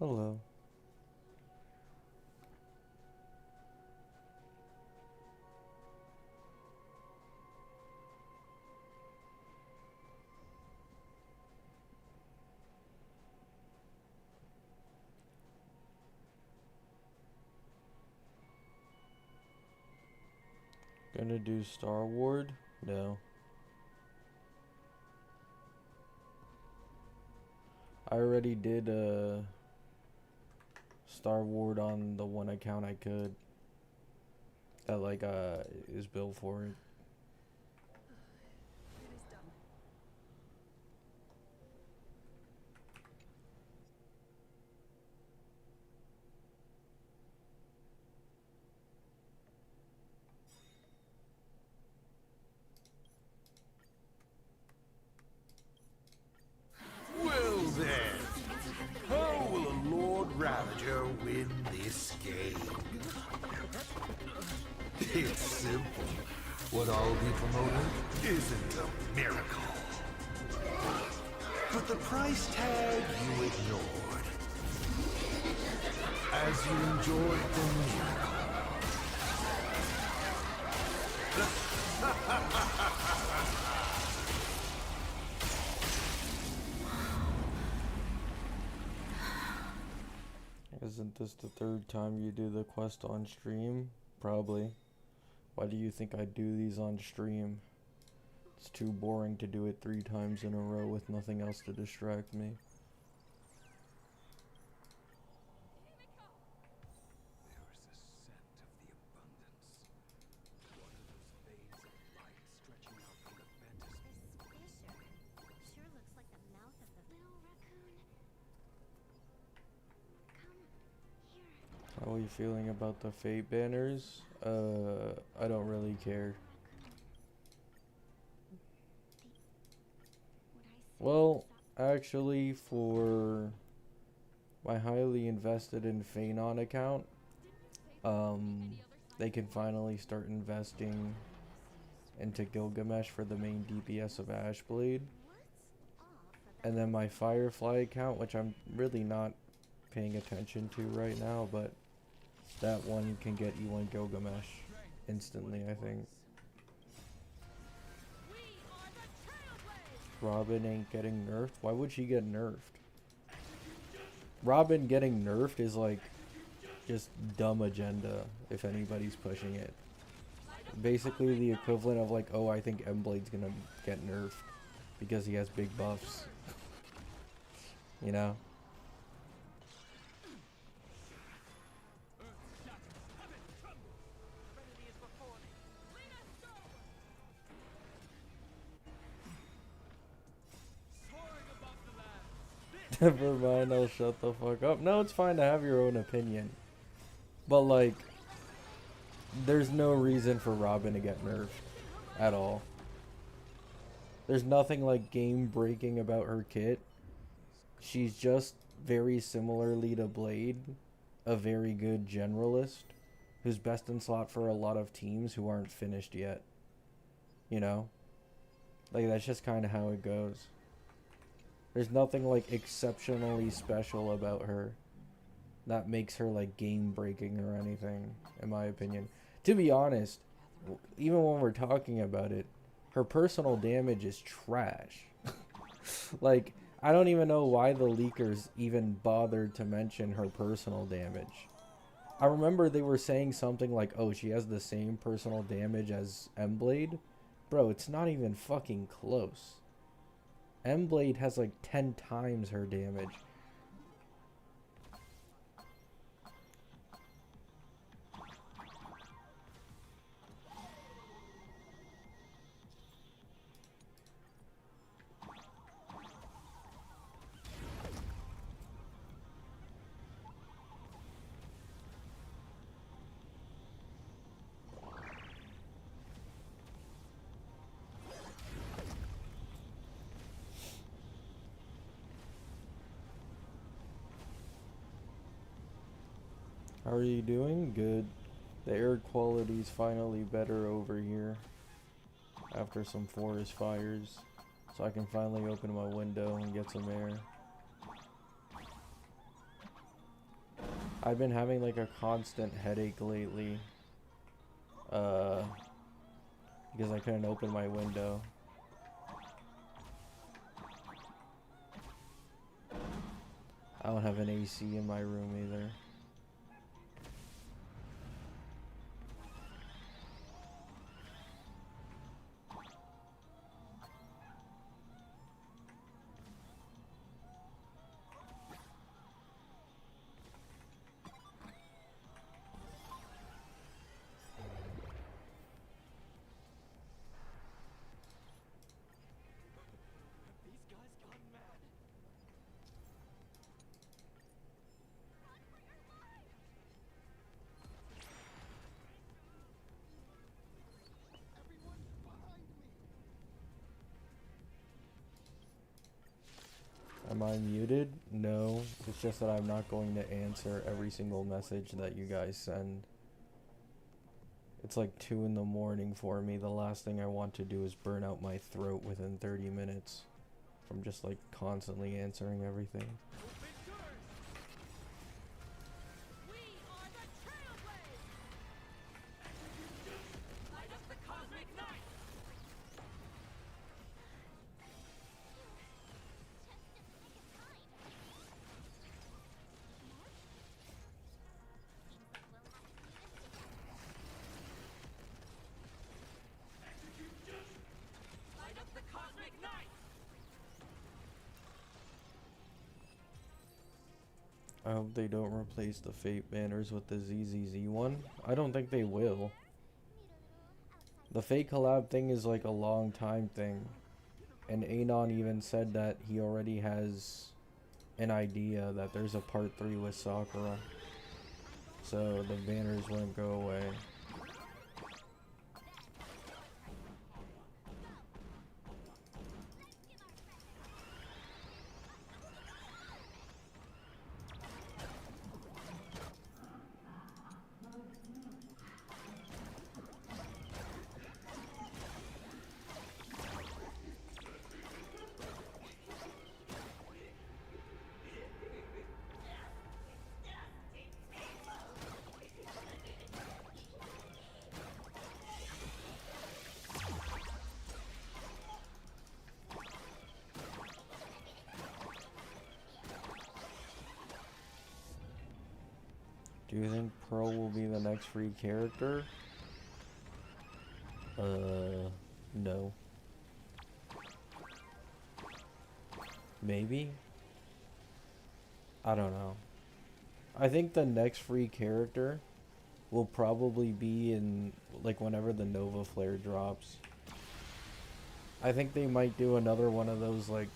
Hello. Gonna do Star Ward? No. I already did Star Ward on the one account I could. That is built for it. Well then, how will a Lord Ravager win this game? It's simple. What I'll be promoting isn't a miracle. But the price tag you ignored. As you enjoyed the miracle. Isn't this the third time you do the quest on stream? Probably. Why do you think I do these on stream? It's too boring to do it 3 times in a row with nothing else to distract me. How are you feeling about the Fate banners? I don't really care. Well, actually, for my highly invested in Phanon account, they can finally start investing into Gilgamesh for the main DPS of Ashblade. And then my Firefly account, which I'm really not paying attention to right now, but that one can get you on Gilgamesh instantly, I think. Robin ain't getting nerfed? Why would she get nerfed? Robin getting nerfed is like just dumb agenda if anybody's pushing it. Basically the equivalent of like, oh, I think Emblade's gonna get nerfed because he has big buffs. You know? Never mind, I'll shut the fuck up. No, it's fine to have your own opinion. But like, there's no reason for Robin to get nerfed at all. There's nothing like game breaking about her kit. She's just very similarly to Blade, a very good generalist who's best in slot for a lot of teams who aren't finished yet. You know? Like, that's just kind of how it goes. There's nothing like exceptionally special about her that makes her like game breaking or anything, in my opinion. To be honest, even when we're talking about it, her personal damage is trash. Like, I don't even know why the leakers even bothered to mention her personal damage. I remember they were saying something like, oh, she has the same personal damage as Emblade. Bro, it's not even fucking close. Emblade has like 10 times her damage. How are you doing? Good. The air quality's finally better over here after some forest fires, so I can finally open my window and get some air. I've been having like a constant headache lately. Uh, because I couldn't open my window. I don't have an AC in my room either. Am I muted? No, it's just that I'm not going to answer every single message that you guys send. It's like 2 in the morning for me. The last thing I want to do is burn out my throat within 30 minutes from just like constantly answering everything. I hope they don't replace the Fate banners with the ZZZ one. I don't think they will. The Fate collab thing is like a long time thing. And Anon even said that he already has an idea that there's a part 3 with Sakura. So the banners won't go away. Do you think Pearl will be the next free character? No. Maybe? I don't know. I think the next free character will probably be in, like, whenever the Nova Flare drops. I think they might do another one of those, like,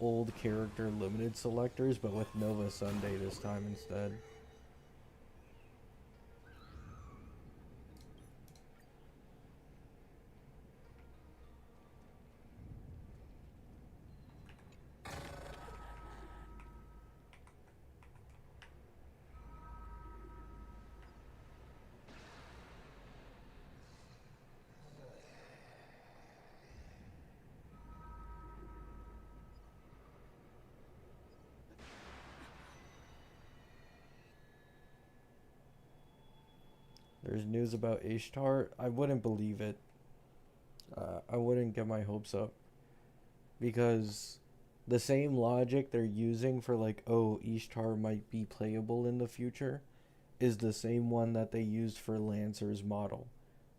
old character limited selectors, but with Nova Sunday this time instead. There's news about Ishtar. I wouldn't believe it. I wouldn't get my hopes up. Because the same logic they're using for like, oh, Ishtar might be playable in the future is the same one that they used for Lancer's model.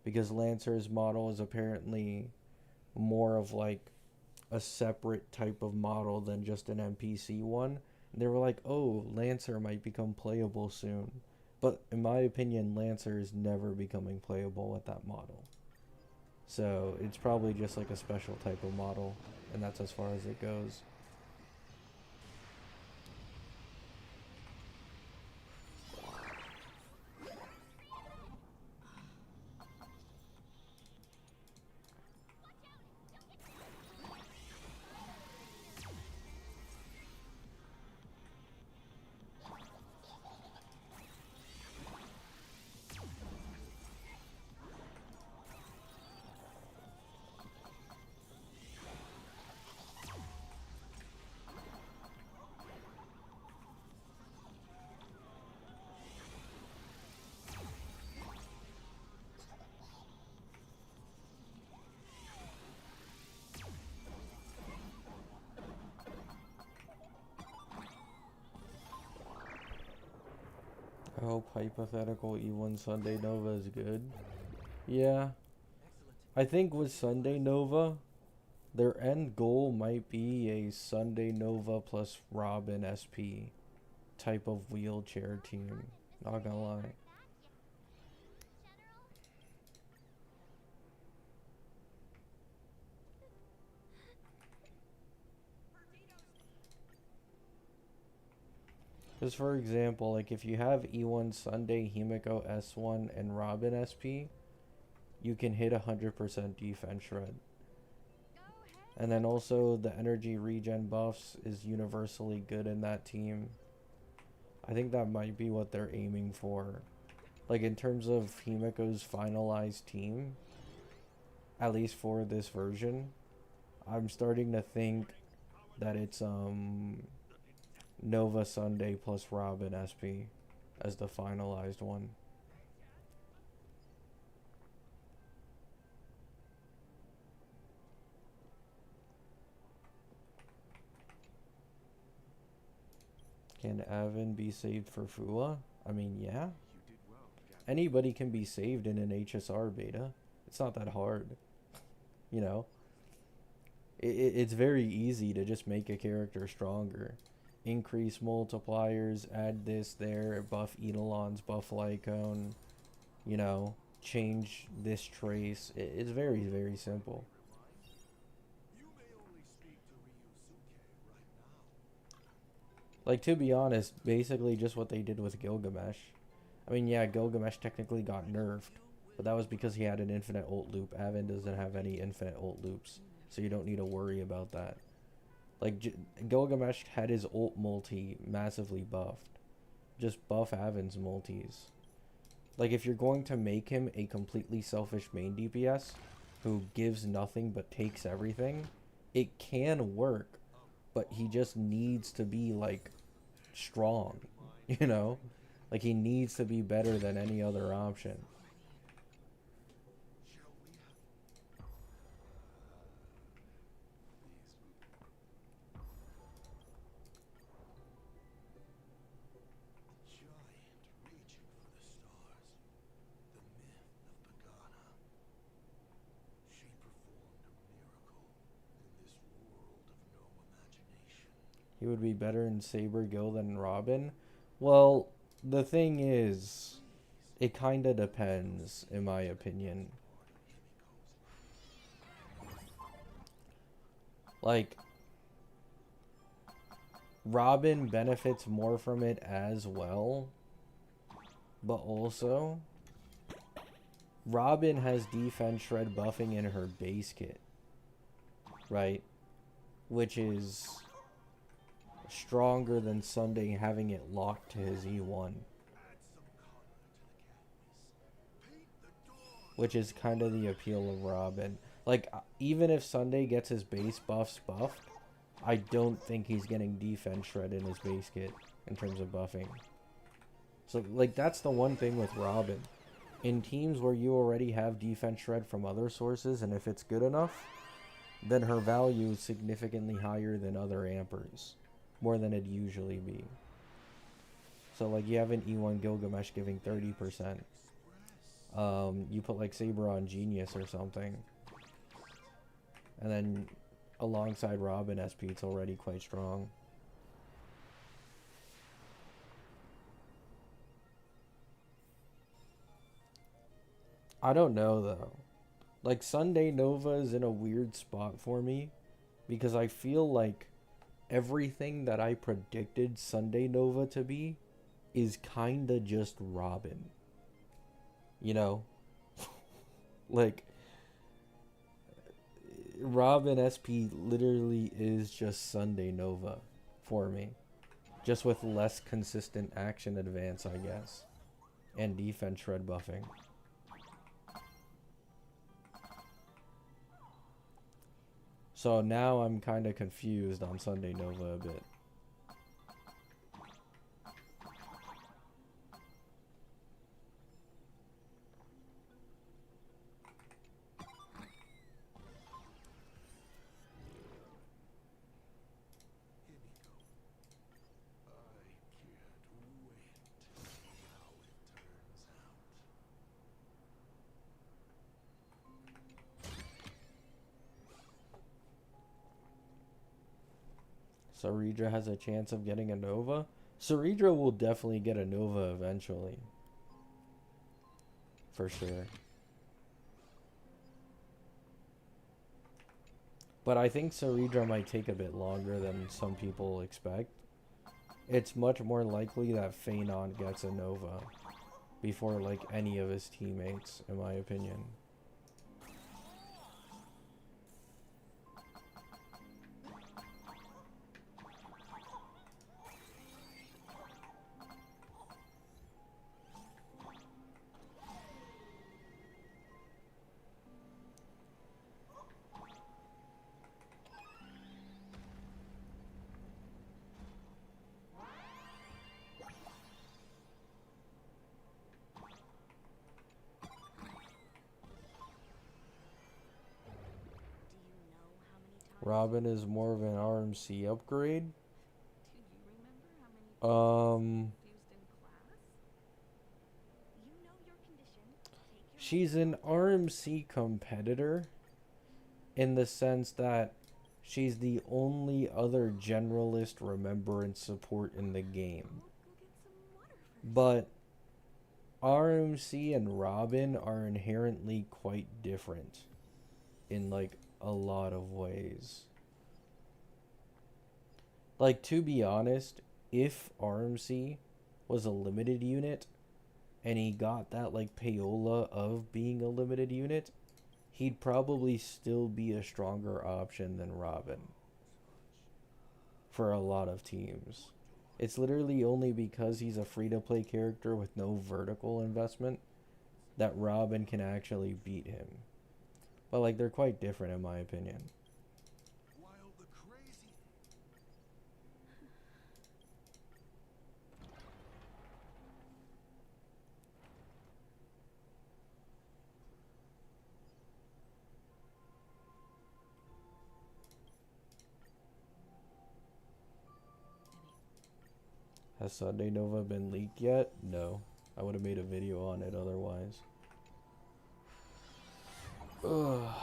Because Lancer's model is apparently more of like a separate type of model than just an NPC one. And they were like, oh, Lancer might become playable soon. But in my opinion, Lancer is never becoming playable with that model. So it's probably just like a special type of model, and that's as far as it goes. I hope hypothetical E1 Sunday Nova is good. Yeah. I think with Sunday Nova, their end goal might be a Sunday Nova plus Robin SP type of wheelchair team. Not gonna lie. Because for example, like if you have E1 Sunday, Himiko S1, and Robin SP, you can hit 100% defense shred. And then also the energy regen buffs is universally good in that team. I think that might be what they're aiming for. Like in terms of Himiko's finalized team, at least for this version, I'm starting to think that it's Nova Sunday plus Robin SP as the finalized one. Can Avon be saved for Fua? I mean, yeah. Anybody can be saved in an HSR beta. It's not that hard. You know? It's very easy to just make a character stronger. Increase multipliers, add this there, buff Eidolons, buff Lycone, you know, change this trace. It's very, very simple. Like, to be honest, basically just what they did with Gilgamesh. I mean, yeah, Gilgamesh technically got nerfed, but that was because he had an infinite ult loop. Avon doesn't have any infinite ult loops, so you don't need to worry about that. Like, Gilgamesh had his ult multi massively buffed. Just buff Avon's multis. Like, if you're going to make him a completely selfish main DPS who gives nothing but takes everything, it can work, but he just needs to be, like, strong, you know? Like, he needs to be better than any other option. He would be better in Saber Gil than Robin. Well, the thing is, it kind of depends, in my opinion. Like, Robin benefits more from it as well, but also, Robin has defense shred buffing in her base kit, right? Which is stronger than Sunday having it locked to his E1. Which is kind of the appeal of Robin. Like, even if Sunday gets his base buffs buffed, I don't think he's getting defense shred in his base kit in terms of buffing. So, like, that's the one thing with Robin. In teams where you already have defense shred from other sources, and if it's good enough, then her value is significantly higher than other ampers. More than it'd usually be. So, like, you have an E1 Gilgamesh giving 30%. You put, like, Saber on Genius or something. And then, alongside Robin SP, it's already quite strong. I don't know, though. Like, Sunday Nova is in a weird spot for me. Because I feel like everything that I predicted Sunday Nova to be is kinda just Robin. You know? Like, Robin SP literally is just Sunday Nova for me. Just with less consistent action advance, I guess. And defense shred buffing. So now I'm kind of confused on Sunday Nova a bit. Saridra has a chance of getting a Nova. Saridra will definitely get a Nova eventually. For sure. But I think Saridra might take a bit longer than some people expect. It's much more likely that Phanon gets a Nova before like any of his teammates, in my opinion. Robin is more of an RMC upgrade. She's an RMC competitor in the sense that she's the only other generalist remembrance support in the game. But RMC and Robin are inherently quite different in like a lot of ways. Like, to be honest, if RMC was a limited unit and he got that like payola of being a limited unit, he'd probably still be a stronger option than Robin for a lot of teams. It's literally only because he's a free-to-play character with no vertical investment that Robin can actually beat him. But like, they're quite different in my opinion. Has Sunday Nova been leaked yet? No. I would have made a video on it otherwise. Ugh.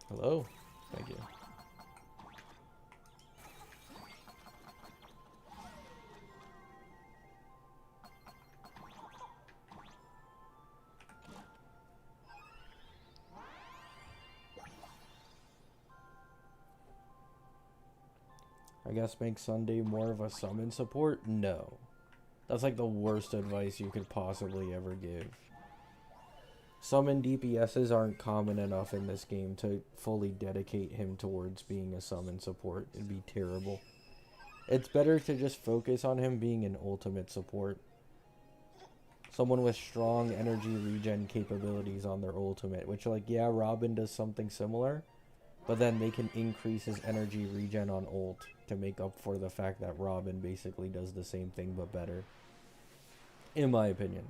Hello? Thank you. I guess make Sunday more of a summon support? No. That's like the worst advice you could possibly ever give. Summon DPSs aren't common enough in this game to fully dedicate him towards being a summon support. It'd be terrible. It's better to just focus on him being an ultimate support. Someone with strong energy regen capabilities on their ultimate, which, like, yeah, Robin does something similar, but then they can increase his energy regen on ult to make up for the fact that Robin basically does the same thing but better. In my opinion.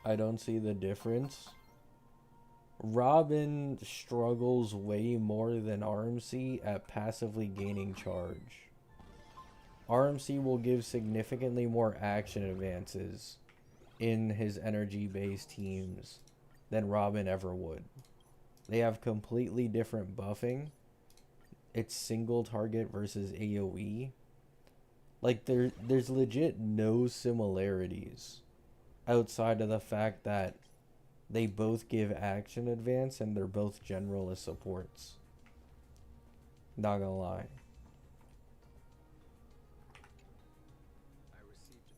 I don't see the difference. Robin struggles way more than RMC at passively gaining charge. RMC will give significantly more action advances in his energy-based teams than Robin ever would. They have completely different buffing. It's single target versus AoE. Like, there's legit no similarities outside of the fact that they both give action advance and they're both generalist supports. Not gonna lie. I received it.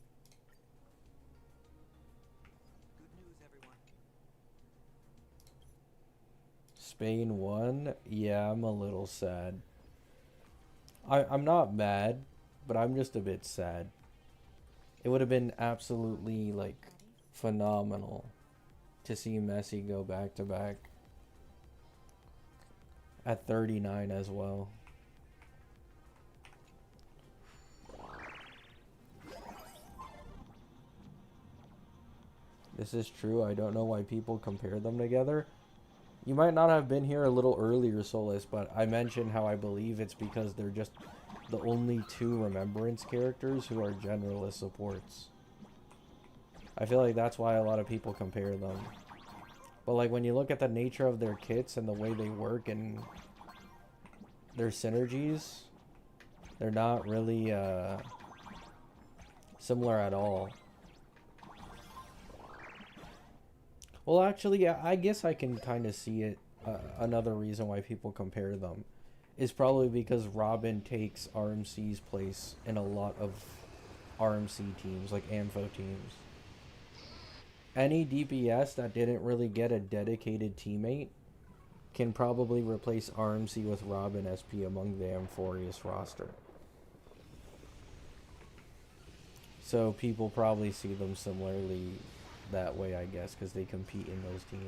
Good news, everyone. Spain won? Yeah, I'm a little sad. I'm not mad, but I'm just a bit sad. It would have been absolutely, like, phenomenal to see Messi go back to back at 39 as well. This is true. I don't know why people compare them together. You might not have been here a little earlier, Solus, but I mentioned how I believe it's because they're just the only two Remembrance characters who are generalist supports. I feel like that's why a lot of people compare them. But like when you look at the nature of their kits and the way they work and their synergies, they're not really similar at all. Well, actually, yeah, I guess I can kind of see it. Another reason why people compare them is probably because Robin takes RMC's place in a lot of RMC teams, like Ampho teams. Any DPS that didn't really get a dedicated teammate can probably replace RMC with Robin SP among the Amphorius roster. So people probably see them similarly that way, I guess, because they compete in those teams.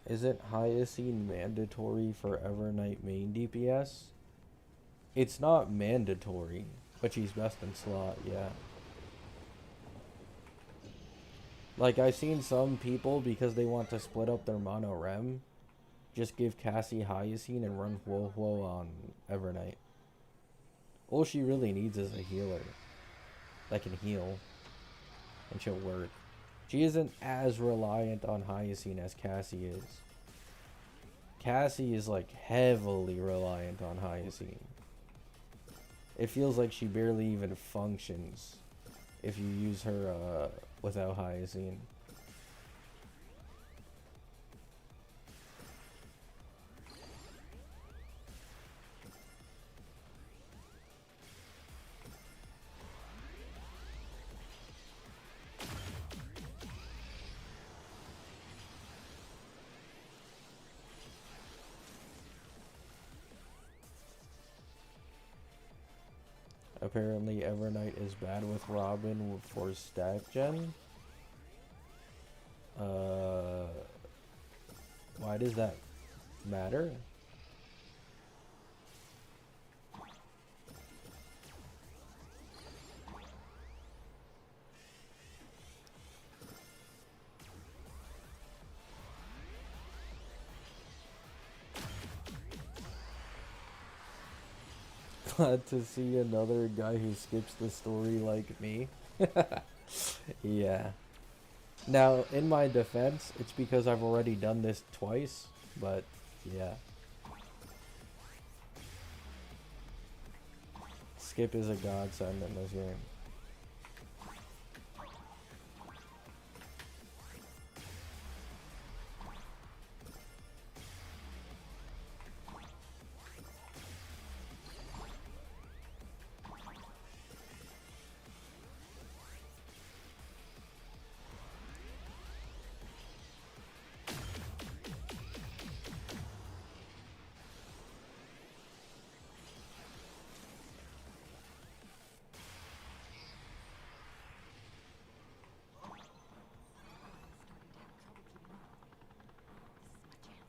Isn't Hyacine mandatory for Evernight main DPS? It's not mandatory, but she's best in slot, yeah. Like, I've seen some people, because they want to split up their mono rem, just give Cassie Hyacine and run Huo Huo on Evernight. All she really needs is a healer that can heal, and she'll work. She isn't as reliant on Hyacine as Cassie is. Cassie is like heavily reliant on Hyacine. It feels like she barely even functions if you use her without Hyacine. Apparently Evernight is bad with Robin for stack gen. Why does that matter? Glad to see another guy who skips the story like me. Yeah. Now, in my defense, it's because I've already done this twice, but yeah. Skip is a godsend in this game.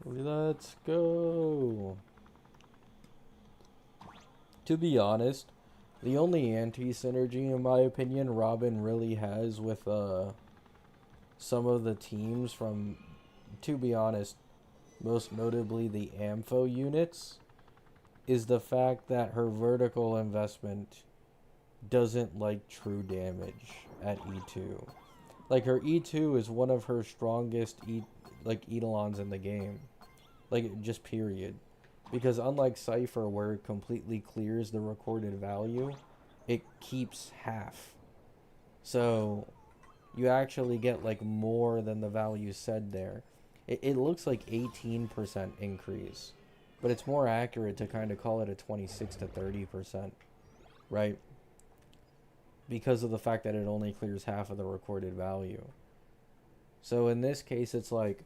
Let's go. To be honest, the only anti-synergy, in my opinion, Robin really has with some of the teams from, to be honest, most notably the Ampho units, is the fact that her vertical investment doesn't like true damage at E2. Like, her E2 is one of her strongest Eidolons in the game. Like, just period. Because unlike Cypher, where it completely clears the recorded value, it keeps half. So, you actually get, like, more than the value said there. It looks like 18% increase. But it's more accurate to kind of call it a 26 to 30%. Right? Because of the fact that it only clears half of the recorded value. So in this case, it's like,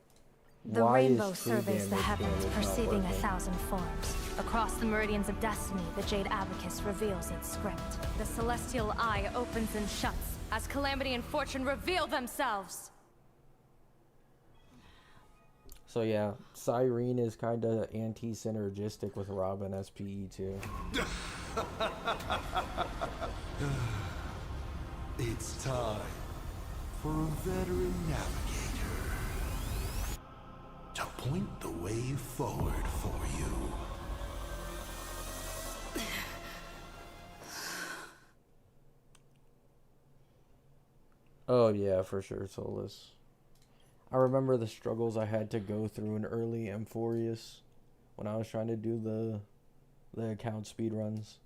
The Why is rainbow true surveys the damage heavens, not perceiving working? 1,000 forms. Across the meridians of destiny, the Jade Abacus reveals its script. The celestial eye opens and shuts as calamity and fortune reveal themselves. So yeah, Cyrene is kind of anti-synergistic with Robin SPE too. It's time for a veteran navigator to point the way forward for you. Oh yeah, for sure, Solus. I remember the struggles I had to go through in early Amphorius when I was trying to do the account speed runs.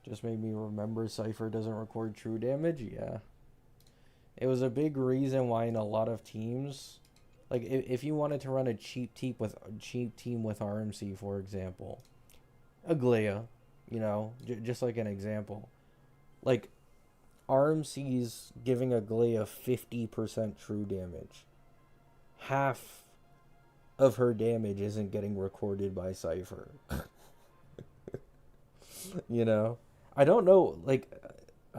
Just made me remember Cypher doesn't record true damage. Yeah. It was a big reason why in a lot of teams, like if you wanted to run a cheap team with RMC, for example, Aglaia, you know, just like an example, like RMC's giving Aglaia 50% true damage. Half of her damage isn't getting recorded by Cypher. You know, I don't know, like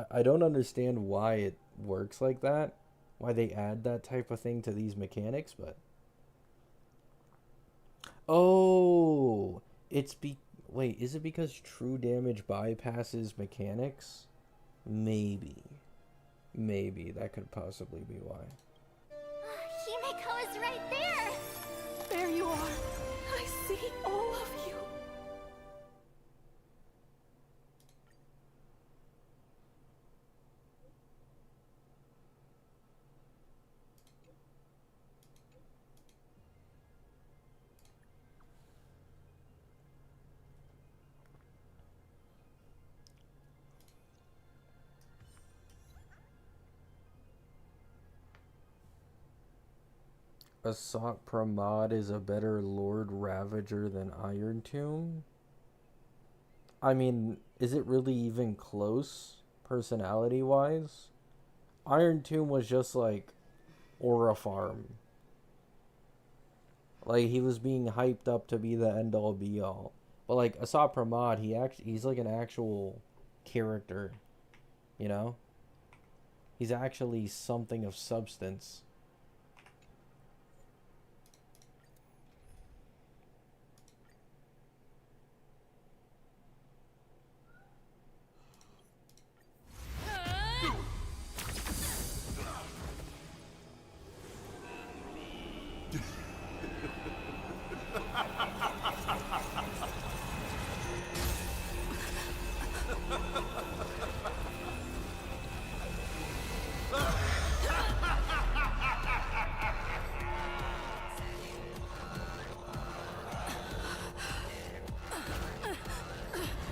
I don't understand why it works like that, why they add that type of thing to these mechanics, but oh, wait, is it because true damage bypasses mechanics? Maybe that could possibly be why. Himeko is right there! There you are. I see all of you. Assault Pramod is a better Lord Ravager than Iron Tomb? I mean, is it really even close, personality-wise? Iron Tomb was just like Aura Farm. Like, he was being hyped up to be the end-all be-all. But like Assault Pramod, he's like an actual character, you know? He's actually something of substance.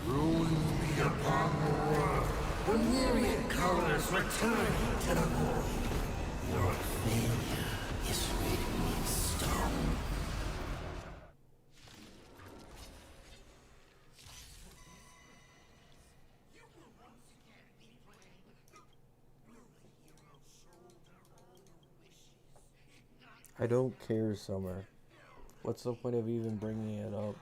Ruin be upon the world. The myriad colors return to the void. Your failure is written in stone. I don't care, Summer. What's the point of even bringing it up?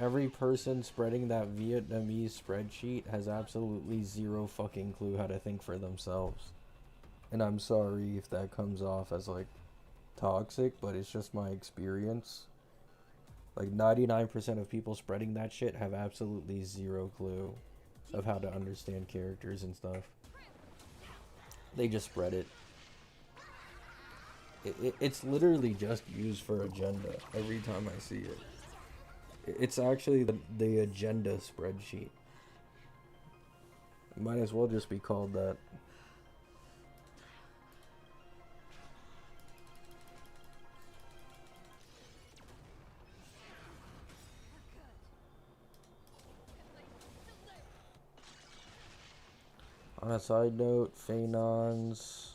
Every person spreading that Vietnamese spreadsheet has absolutely zero fucking clue how to think for themselves. And I'm sorry if that comes off as like toxic, but it's just my experience. Like 99% of people spreading that shit have absolutely zero clue of how to understand characters and stuff. They just spread it. It's literally just used for agenda every time I see it. It's actually the agenda spreadsheet. Might as well just be called that. On a side note, Phaenon's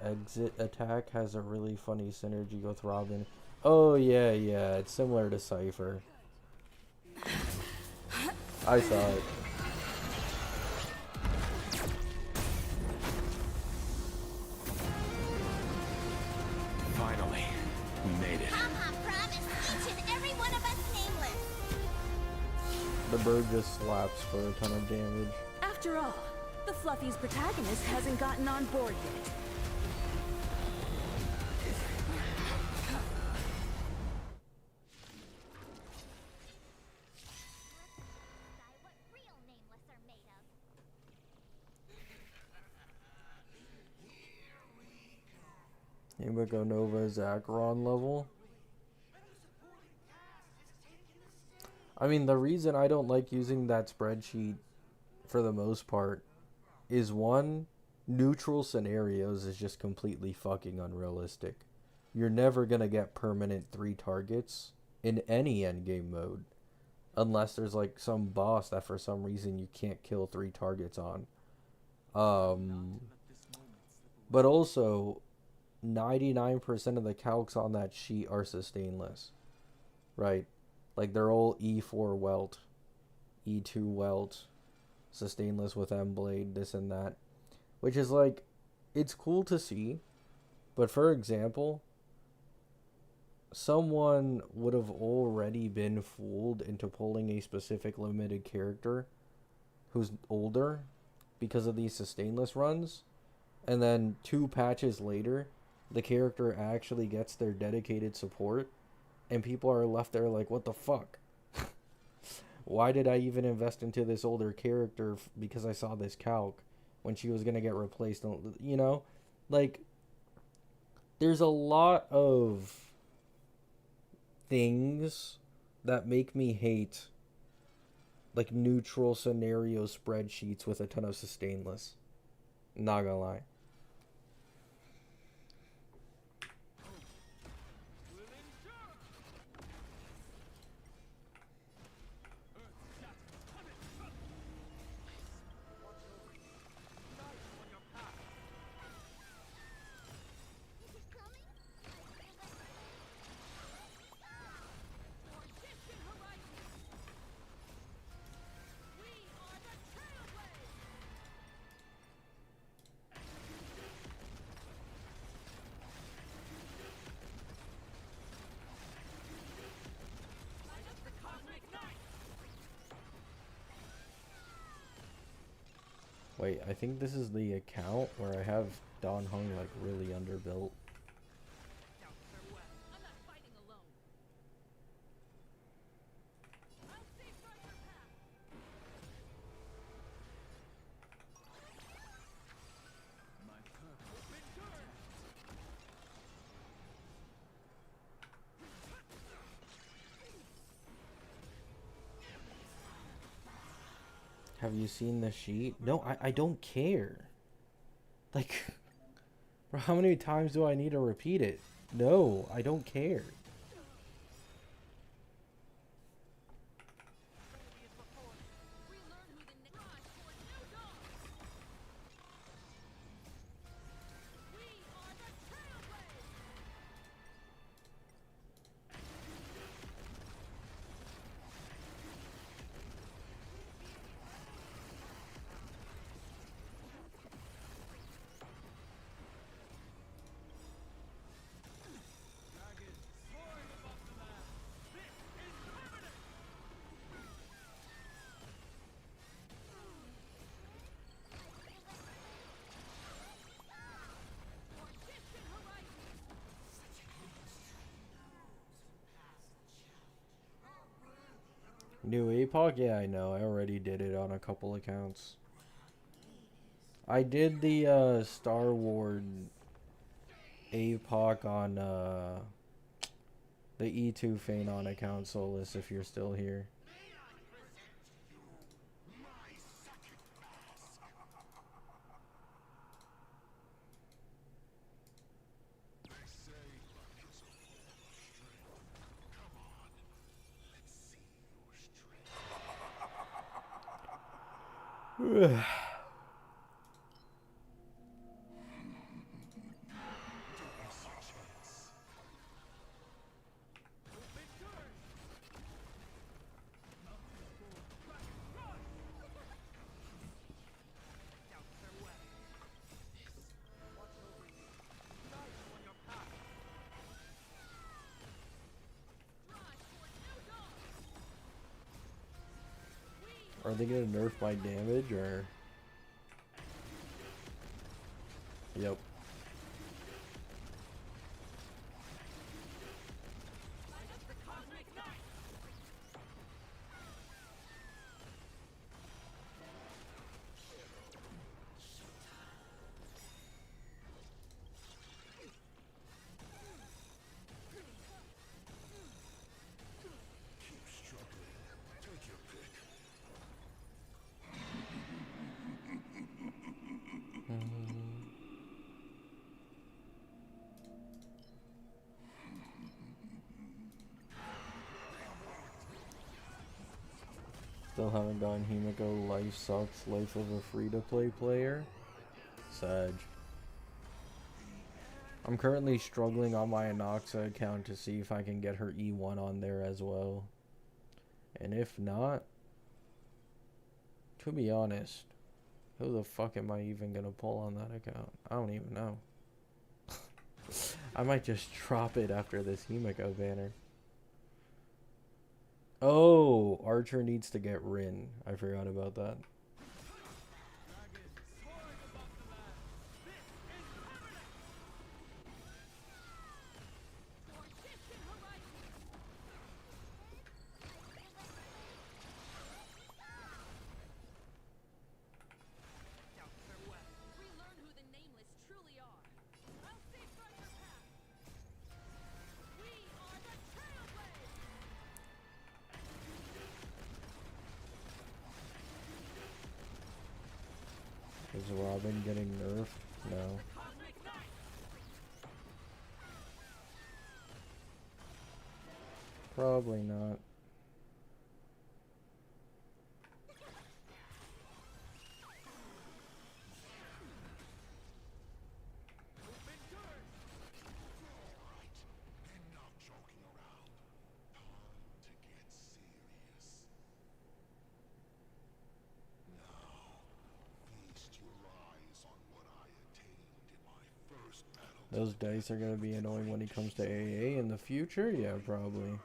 exit attack has a really funny synergy with Robin. Oh yeah, yeah, it's similar to Cypher. I saw it. Finally, we made it. Papa promised each and every one of us nameless. The bird just slaps for a ton of damage. After all, the Fluffy's protagonist hasn't gotten on board yet. What real nameless are made of. Himiko Nova's Acheron level. I mean, the reason I don't like using that spreadsheet for the most part is one, neutral scenarios is just completely fucking unrealistic. You're never gonna get permanent 3 targets in any endgame mode unless there's like some boss that for some reason you can't kill 3 targets on. But also 99% of the calcs on that sheet are sustainless. Right? Like they're all E4 welt, E2 welt, sustainless with M-blade, this and that. Which is like, it's cool to see. But for example, someone would have already been fooled into pulling a specific limited character who's older because of these sustainless runs. And then 2 patches later, the character actually gets their dedicated support. And people are left there like, what the fuck? Why did I even invest into this older character because I saw this calc when she was going to get replaced? You know? Like, there's a lot of things that make me hate, like, neutral scenario spreadsheets with a ton of sustainless. Not gonna lie. Wait, I think this is the account where I have Dan Heng like really underbuilt. Have you seen the sheet? No, I don't care. Like, bro, how many times do I need to repeat it? No, I don't care. New APOC? Yeah, I know. I already did it on a couple accounts. I did the Star Wars APOC on the E2 Phaenon account, Solus, if you're still here. Are they gonna nerf my damage or? Yep. Still haven't gotten Himiko. Life sucks. Life of a free-to-play player. Sag. I'm currently struggling on my Anoxa account to see if I can get her E1 on there as well. And if not, to be honest, who the fuck am I even gonna pull on that account? I don't even know. I might just drop it after this Himiko banner. Oh, Archer needs to get Rin. I forgot about that. Relearn who the Nameless truly are. I'll safeguard your path. We are the Trailblazers. Is Robin getting nerfed? No. Probably not. Those dice are gonna be annoying when he comes to AA in the future? Yeah, probably.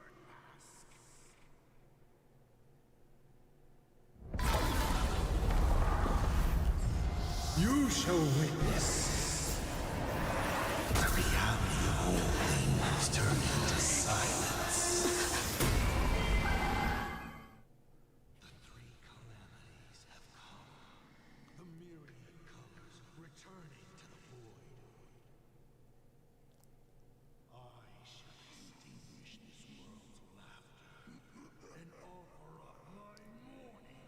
You shall witness the reality of all things turn into silence. The three calamities have come. The myriad colors returning to the void. I shall extinguish this world's laughter and offer up my mourning.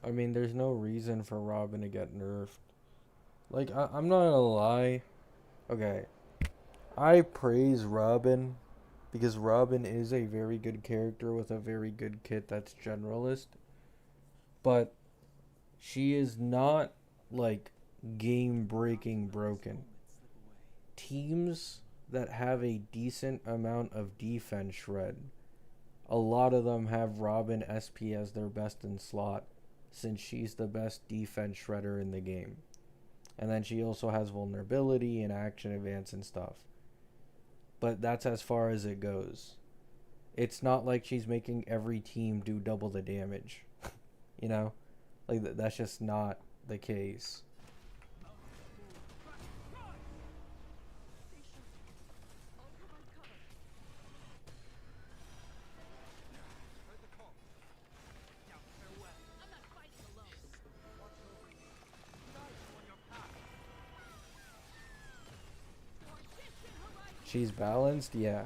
I mean, there's no reason for Robin to get nerfed. Like, I'm not gonna lie. Okay. I praise Robin because Robin is a very good character with a very good kit that's generalist. But she is not, like, game-breaking broken. Teams that have a decent amount of defense shred, a lot of them have Robin SP as their best in slot, since she's the best defense shredder in the game. And then she also has vulnerability and action advance and stuff. But that's as far as it goes. It's not like she's making every team do double the damage. You know? Like, that's just not the case. She's balanced, yeah.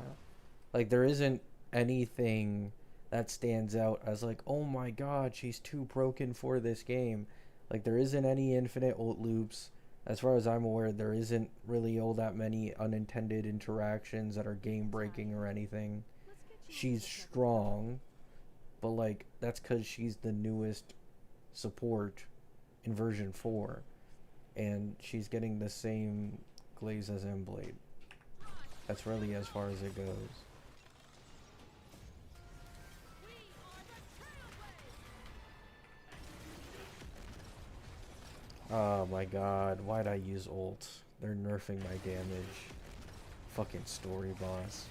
Like, there isn't anything that stands out as like, oh my god, she's too broken for this game. Like, there isn't any infinite ult loops. As far as I'm aware, there isn't really all that many unintended interactions that are game breaking or anything. She's strong, but like, that's because she's the newest support in version 4, and she's getting the same glaze as Emblade. That's really as far as it goes. Oh my god, why'd I use ult? They're nerfing my damage. Fucking story boss.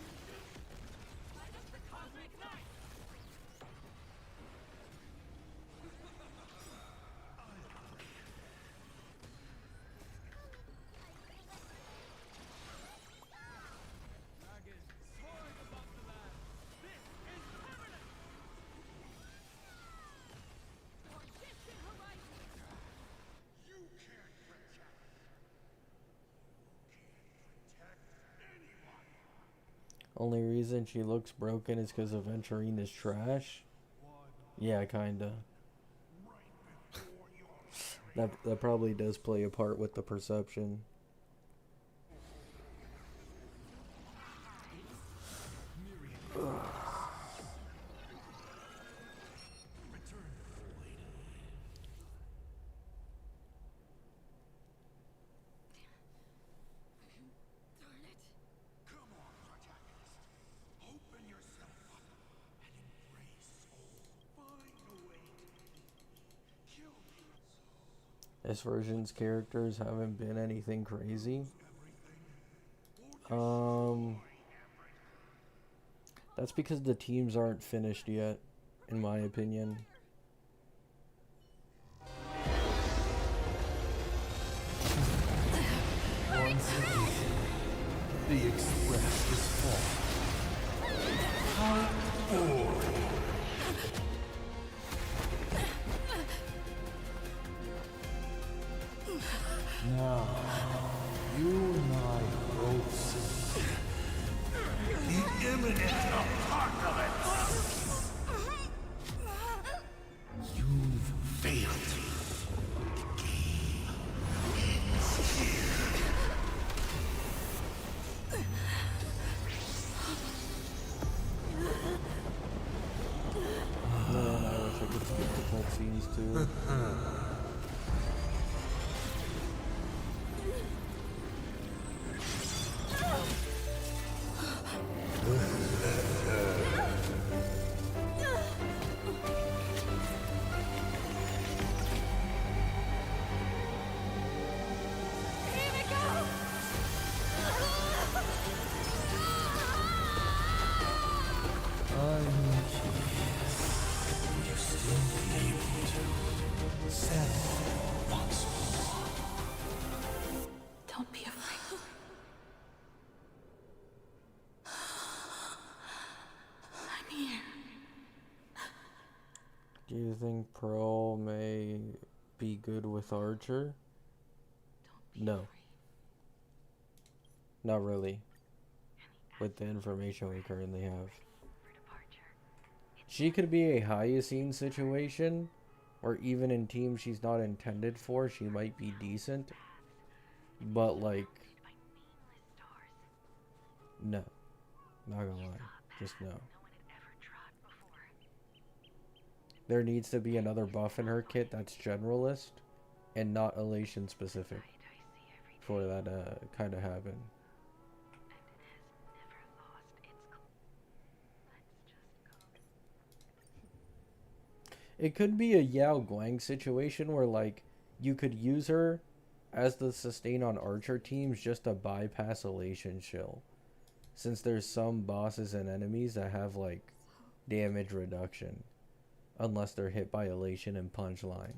Only reason she looks broken is because Aventurine is trash? Yeah, kinda. That probably does play a part with the perception. This version's characters haven't been anything crazy. That's because the teams aren't finished yet, in my opinion. Once again, the Express is full. How boring. Now, you and I both see the imminent apocalypse. You've failed. The game ends here. Man, I wish I could skip the cutscenes too. Don't be afraid. I'm here. Do you think Pearl may be good with Archer? No. Not really. With the information we currently have. She could be a Hyacine situation, or even in teams she's not intended for, she might be decent. But like, no. Not gonna lie. Just no. There needs to be another buff in her kit that's generalist and not elation specific for that kind of happen. It could be a Yao Guang situation where like you could use her as the sustain on Archer teams just to bypass elation chill. Since there's some bosses and enemies that have like damage reduction. Unless they're hit by elation and punchline.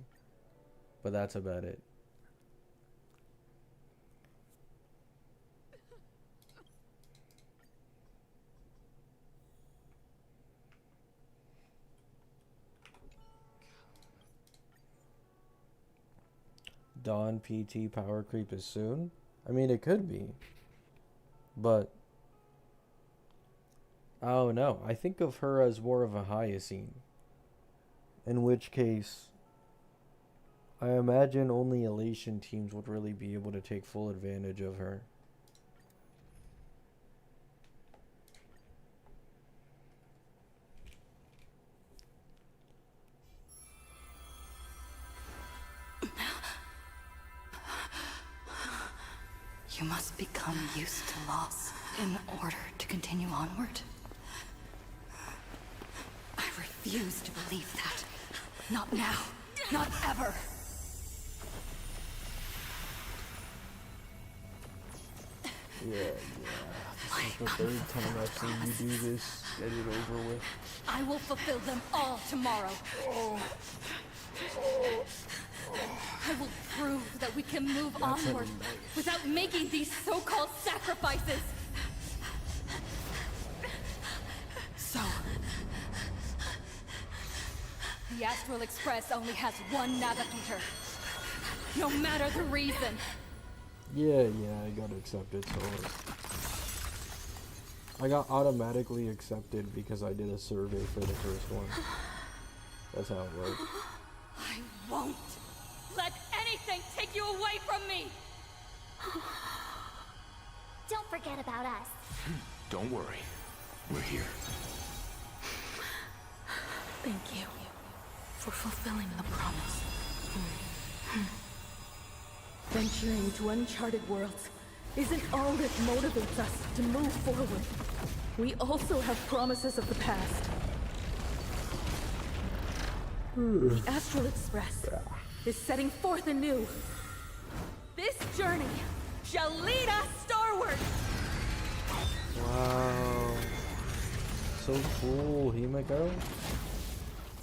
But that's about it. Dawn PT power creep is soon? I mean, it could be. But oh no, I think of her as more of a Hyacine. In which case, I imagine only elation teams would really be able to take full advantage of her. You must become used to loss in order to continue onward. I refuse to believe that. Not now. Not ever. Yeah. This is the third time I've seen you do this. Get it over with. I will fulfill them all tomorrow. I will prove that we can move onward without making these so-called sacrifices. So, the Astral Express only has one navigator, no matter the reason. Yeah, I gotta accept it, so I got automatically accepted because I did a survey for the first one. That's how it works. I won't let anything take you away from me! Don't forget about us. Don't worry. We're here. Thank you for fulfilling the promise. Venturing to uncharted worlds isn't all that motivates us to move forward. We also have promises of the past. The Astral Express is setting forth anew. This journey shall lead us starward! Wow. So cool, Himeko.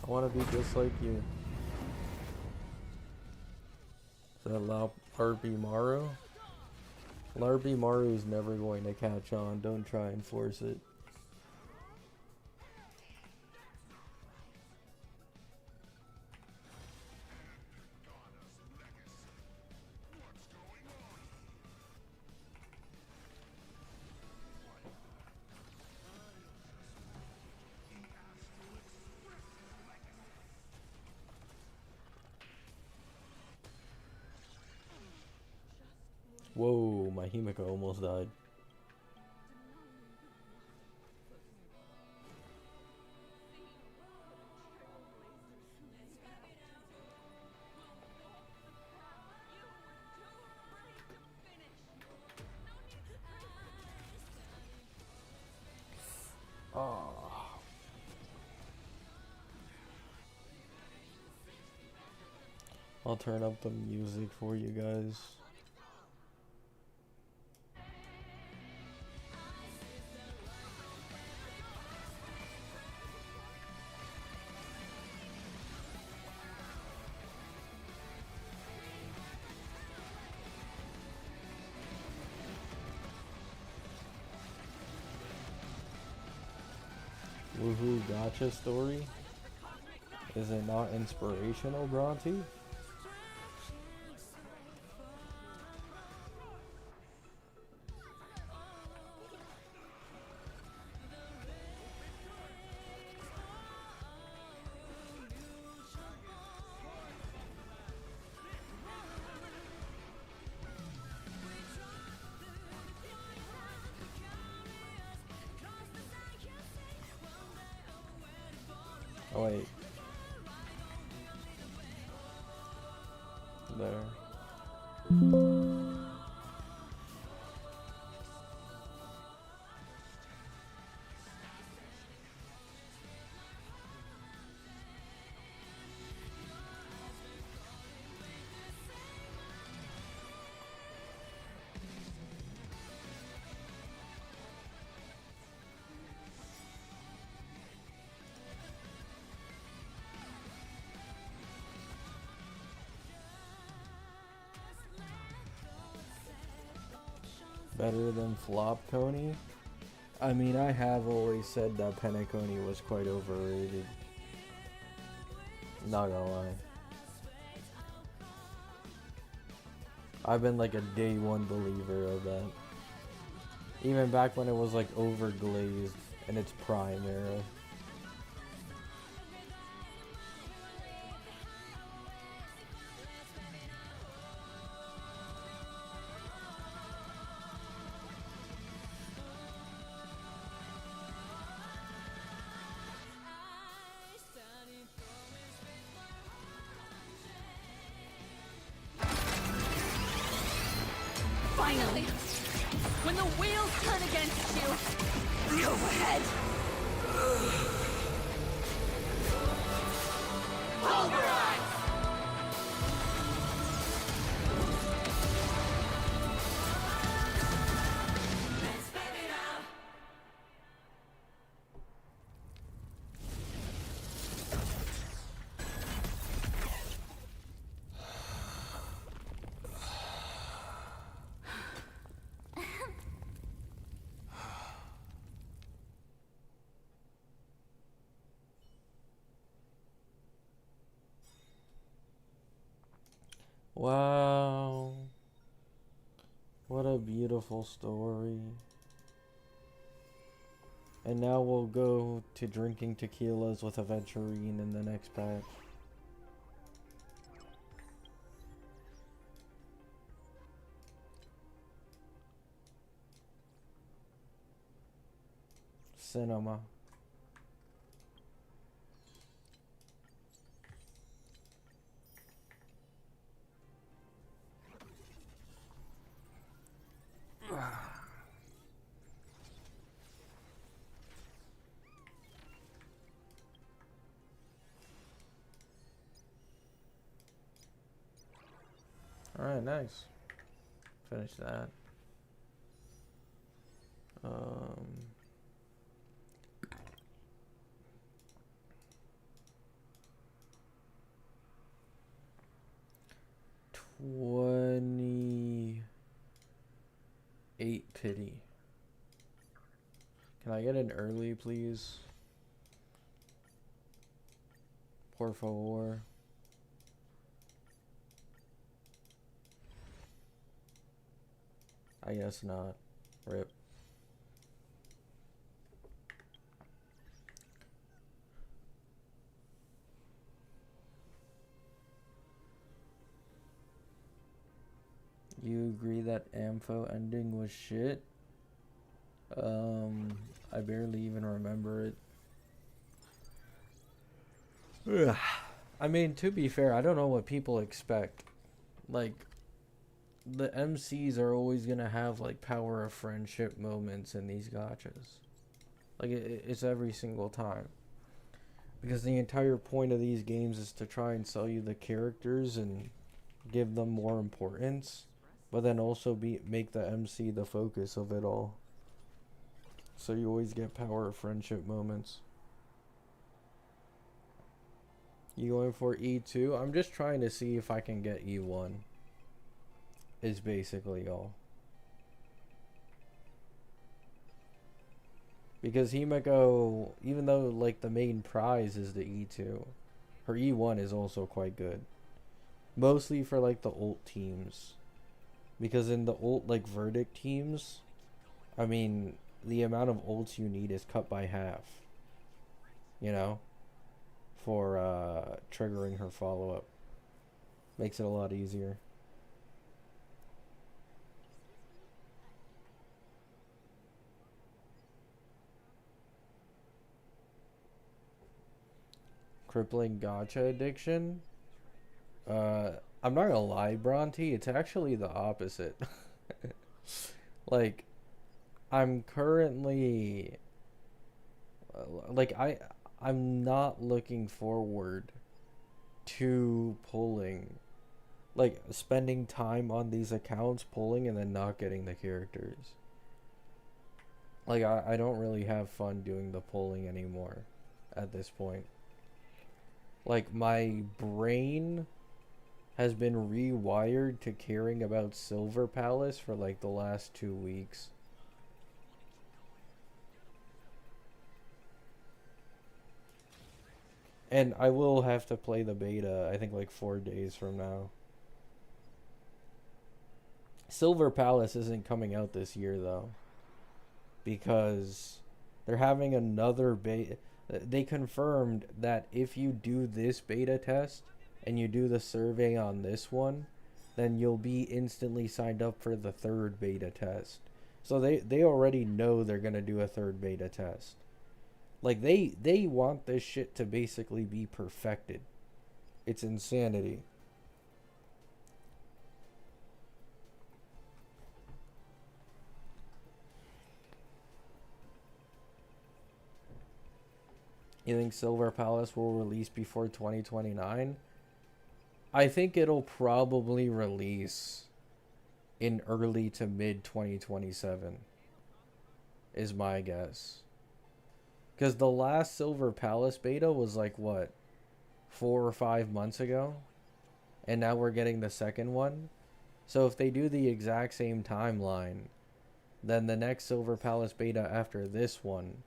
I wanna be just like you. Is that Larpy Maru? Larpy Maru is never going to catch on. Don't try and force it. Whoa, my Himeko almost died. I'll turn up the music for you guys. Woohoo gotcha story? Is it not inspirational, Bronte? Oh wait. There. Better than Flop Coney? I mean, I have always said that Penacony was quite overrated. Not gonna lie. I've been like a day one believer of that. Even back when it was like overglazed in its prime era. Finally! When the wheels turn against you, go ahead! Pulverize! Wow. What a beautiful story. And now we'll go to drinking tequilas with Aventurine in the next patch. Cinema. Alright, nice. Finish that. $28 pity. Can I get an early, please? Por favor. I guess not. Rip. You agree that Ampho ending was shit? I barely even remember it. Ugh. I mean, to be fair, I don't know what people expect. Like, the MCs are always gonna have like power of friendship moments in these gachas. Like it's every single time. Because the entire point of these games is to try and sell you the characters and give them more importance, but then also make the MC the focus of it all. So you always get power of friendship moments. You going for E2? I'm just trying to see if I can get E1. Is basically all. Because Himeko, even though like the main prize is the E2, her E1 is also quite good. Mostly for like the ult teams. Because in the ult like verdict teams, I mean, the amount of ults you need is cut by half. You know? For triggering her follow-up. Makes it a lot easier. Crippling gacha addiction? I'm not gonna lie, Bronte, it's actually the opposite. Like, I'm currently like I'm not looking forward to pulling, like spending time on these accounts pulling and then not getting the characters. Like I don't really have fun doing the pulling anymore at this point. Like, my brain has been rewired to caring about Silver Palace for like the last 2 weeks. And I will have to play the beta, I think like 4 days from now. Silver Palace isn't coming out this year though, because they're having another beta. They confirmed that if you do this beta test and you do the survey on this one, then you'll be instantly signed up for the third beta test. So they already know they're gonna do a third beta test. Like they want this shit to basically be perfected. It's insanity. You think Silver Palace will release before 2029? I think it'll probably release in early to mid 2027 is my guess. Because the last Silver Palace beta was like, what, 4 or 5 months ago? And now we're getting the second one. So if they do the exact same timeline, then the next Silver Palace beta after this one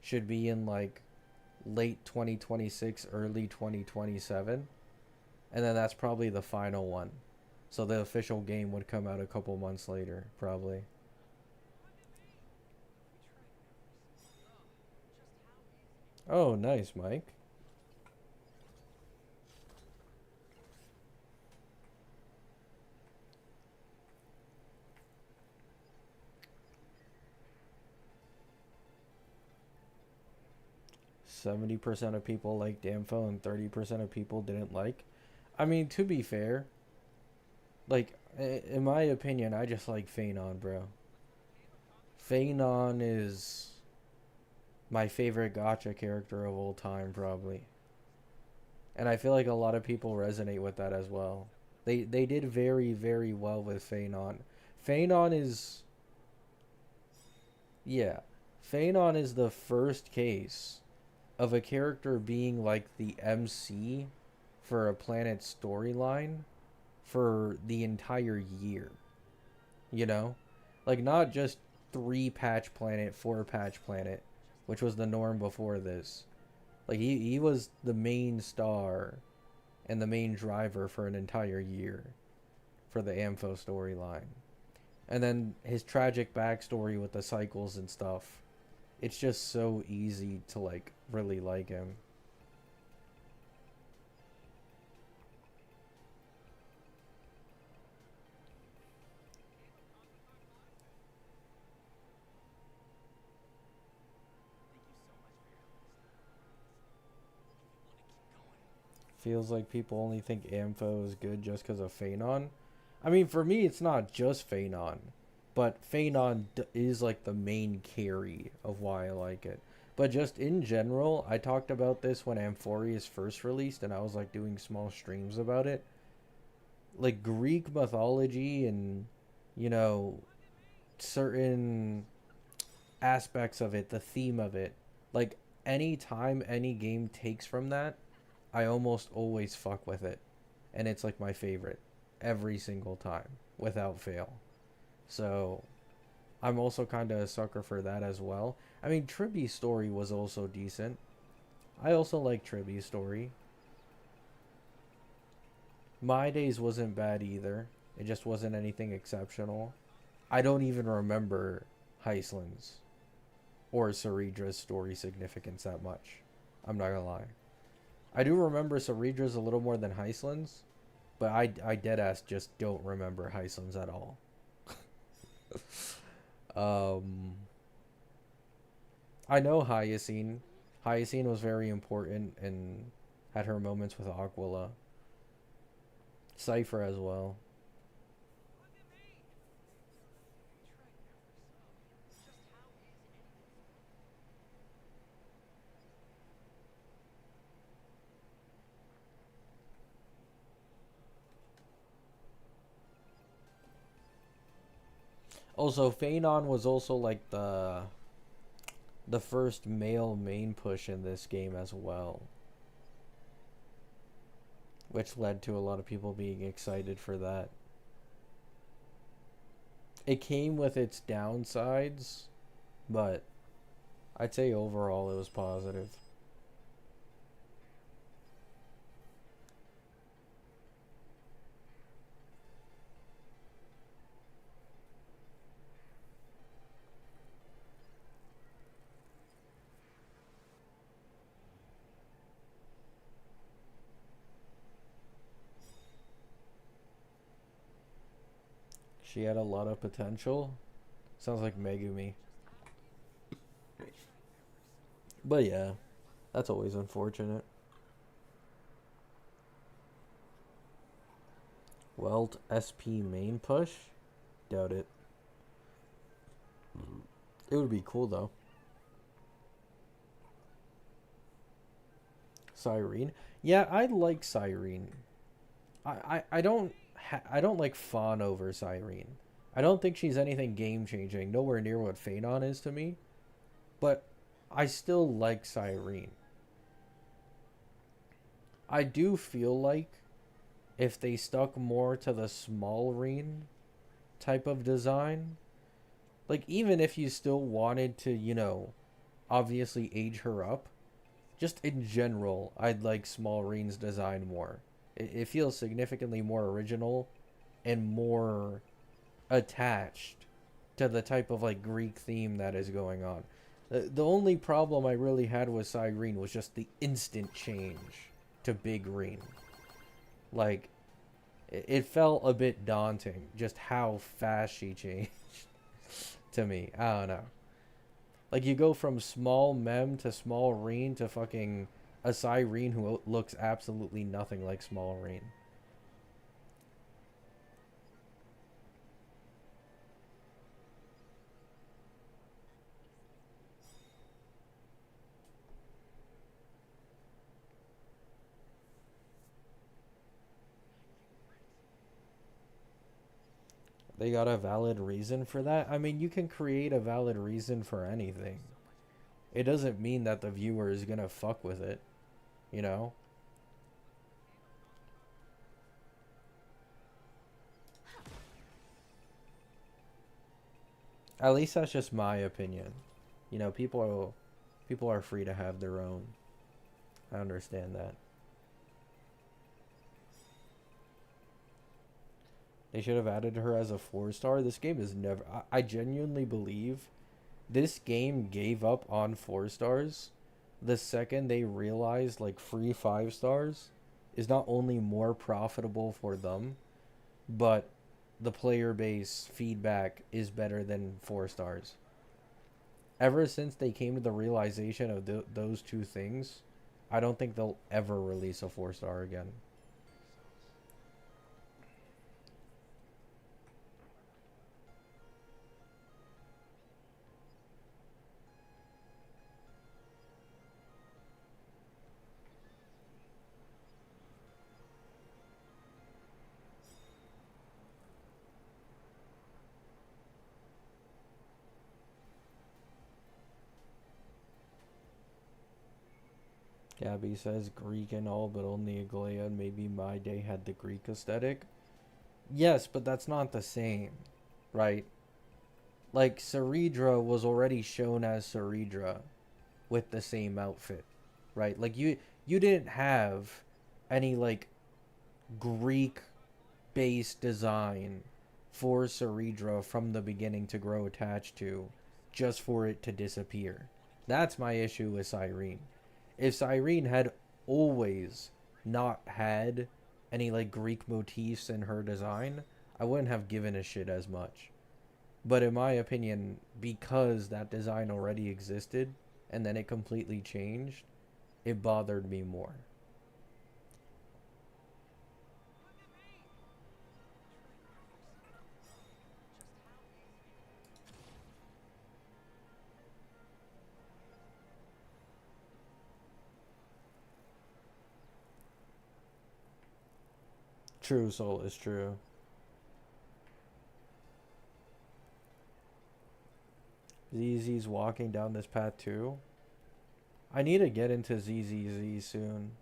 should be in like late 2026, early 2027. And then that's probably the final one. So the official game would come out a couple months later, probably. Oh, nice, Mike. %70 of people liked Amfo and 30% of people didn't like. I mean, to be fair, like, in my opinion, I just like Phanon, bro. Phanon is my favorite gacha character of all time, probably. And I feel like a lot of people resonate with that as well. They did very, very well with Phanon. Phanon is... Yeah. Phanon is the first case of a character being like the MC for a planet storyline for the entire year. You know? Like, not just 3 patch planet, 4 patch planet, which was the norm before this. Like, he was the main star and the main driver for an entire year for the Amfo storyline. And then his tragic backstory with the cycles and stuff. It's just so easy to, like, really like him. Feels like people only think Amfo is good just because of Phanon. I mean, for me, it's not just Phanon. But Phanon is like the main carry of why I like it. But just in general, I talked about this when Amphorius first released, and I was like doing small streams about it. Like Greek mythology and, you know, certain aspects of it, the theme of it. Like, any time any game takes from that, I almost always fuck with it. And it's like my favorite every single time, without fail. So, I'm also kind of a sucker for that as well. I mean, Triby's story was also decent. I also like Triby's story. My Days wasn't bad either. It just wasn't anything exceptional. I don't even remember Heisland's or Ceridra's story significance that much. I'm not gonna lie. I do remember Ceridra's a little more than Heisland's, but I deadass just don't remember Heisland's at all. I know Hyacine. Hyacine was very important and had her moments with Aquila. Cypher as well. Also, Phanon was also like the first male main push in this game as well. Which led to a lot of people being excited for that. It came with its downsides, but I'd say overall it was positive. She had a lot of potential. Sounds like Megumi. But yeah, that's always unfortunate. Welt SP main push? Doubt it. It would be cool though. Cyrene. Yeah, I like Cyrene. I don't I don't like fawn over Cyrene. I don't think she's anything game changing. Nowhere near what Phanon is to me. But I still like Cyrene. I do feel like if they stuck more to the small Reen type of design, like even if you still wanted to, you know, obviously age her up, just in general, I'd like small Reen's design more. It feels significantly more original and more attached to the type of like Greek theme that is going on. The only problem I really had with Cyrene was just the instant change to Big Reen. Like, it felt a bit daunting just how fast she changed to me. I don't know. Like, you go from small Mem to small Reen to fucking a Cyrene who looks absolutely nothing like small Reen. They got a valid reason for that? I mean, you can create a valid reason for anything. It doesn't mean that the viewer is gonna fuck with it, you know? At least that's just my opinion. You know, people are free to have their own. I understand that. They should have added her as a 4-star. This game is never... I genuinely believe this game gave up on 4 stars the second they realized like free 5 stars is not only more profitable for them, but the player base feedback is better than 4 stars. Ever since they came to the realization of those two things, I don't think they'll ever release a 4-star again. Gabby says Greek and all, but only Aglaia and maybe My Day had the Greek aesthetic. Yes, but that's not the same, right? Like, Ceridra was already shown as Ceridra with the same outfit, right? Like, you didn't have any, like, Greek-based design for Ceridra from the beginning to grow attached to, just for it to disappear. That's my issue with Cyrene. If Cyrene had always not had any like Greek motifs in her design, I wouldn't have given a shit as much. But in my opinion, because that design already existed and then it completely changed, it bothered me more. True, Soul is true. ZZ's walking down this path too. I need to get into ZZZ soon.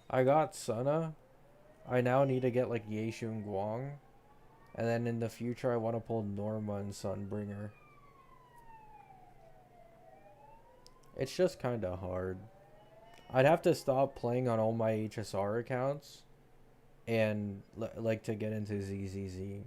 I got Sunna. I now need to get like Yeishun Guang. And then in the future I want to pull Norma and Sunbringer. It's just kind of hard. I'd have to stop playing on all my HSR accounts and like to get into ZZZ.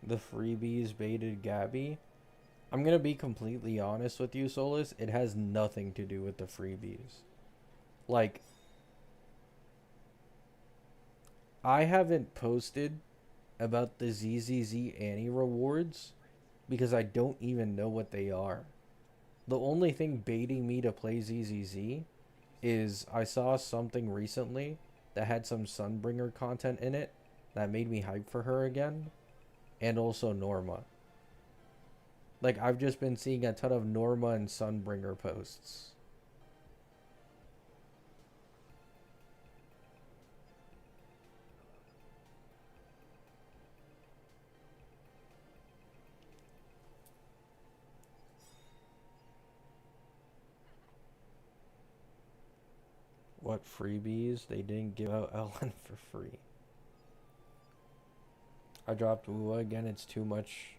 The freebies baited Gabby. I'm gonna be completely honest with you, Solus. It has nothing to do with the freebies. Like, I haven't posted about the ZZZ Annie rewards because I don't even know what they are. The only thing baiting me to play ZZZ is I saw something recently that had some Sunbringer content in it that made me hype for her again, and also Norma. Like, I've just been seeing a ton of Norma and Sunbringer posts. What freebies? They didn't give out Ellen for free. I dropped Wua again. It's too much.